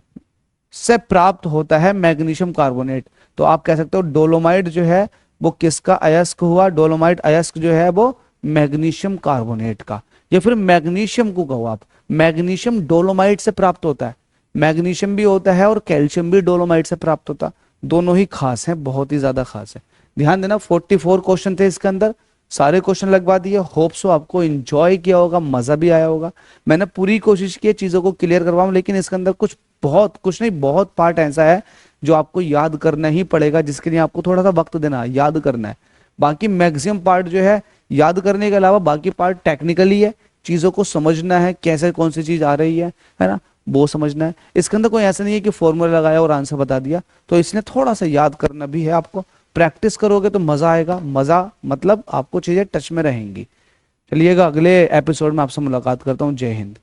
से प्राप्त होता है, मैग्नीशियम कार्बोनेट। तो आप कह सकते हो डोलोमाइट जो है वो किसका अयस्क हुआ, डोलोमाइट अयस्क जो है वो मैग्नीशियम कार्बोनेट का। या फिर मैग्नीशियम को कहो आप, मैग्नीशियम डोलोमाइट से प्राप्त होता है, मैग्नीशियम भी होता है और कैल्शियम भी डोलोमाइट से प्राप्त होता है। दोनों ही खास हैं, बहुत ही ज्यादा खास है। ध्यान देना 44 क्वेश्चन थे इसके अंदर, सारे क्वेश्चन लगवा दिए। होप सो आपको एंजॉय किया होगा, मजा भी आया होगा। मैंने पूरी कोशिश की है चीजों को क्लियर करवाऊं, लेकिन इसके अंदर कुछ नहीं, बहुत पार्ट ऐसा है जो आपको याद करना ही पड़ेगा, जिसके लिए आपको थोड़ा सा वक्त देना है, याद करना है। बाकी मैक्सिमम पार्ट जो है याद करने के अलावा बाकी पार्ट टेक्निकली है, चीज़ों को समझना है, कैसे कौन सी चीज़ आ रही है ना, वो समझना है। इसके अंदर कोई ऐसा नहीं है कि फॉर्मूला लगाया और आंसर बता दिया, तो इसलिए थोड़ा सा याद करना भी है आपको। प्रैक्टिस करोगे तो मज़ा आएगा, मज़ा मतलब आपको चीज़ें टच में रहेंगी। चलिएगा, अगले एपिसोड में आपसे मुलाकात करता हूँ। जय हिंद।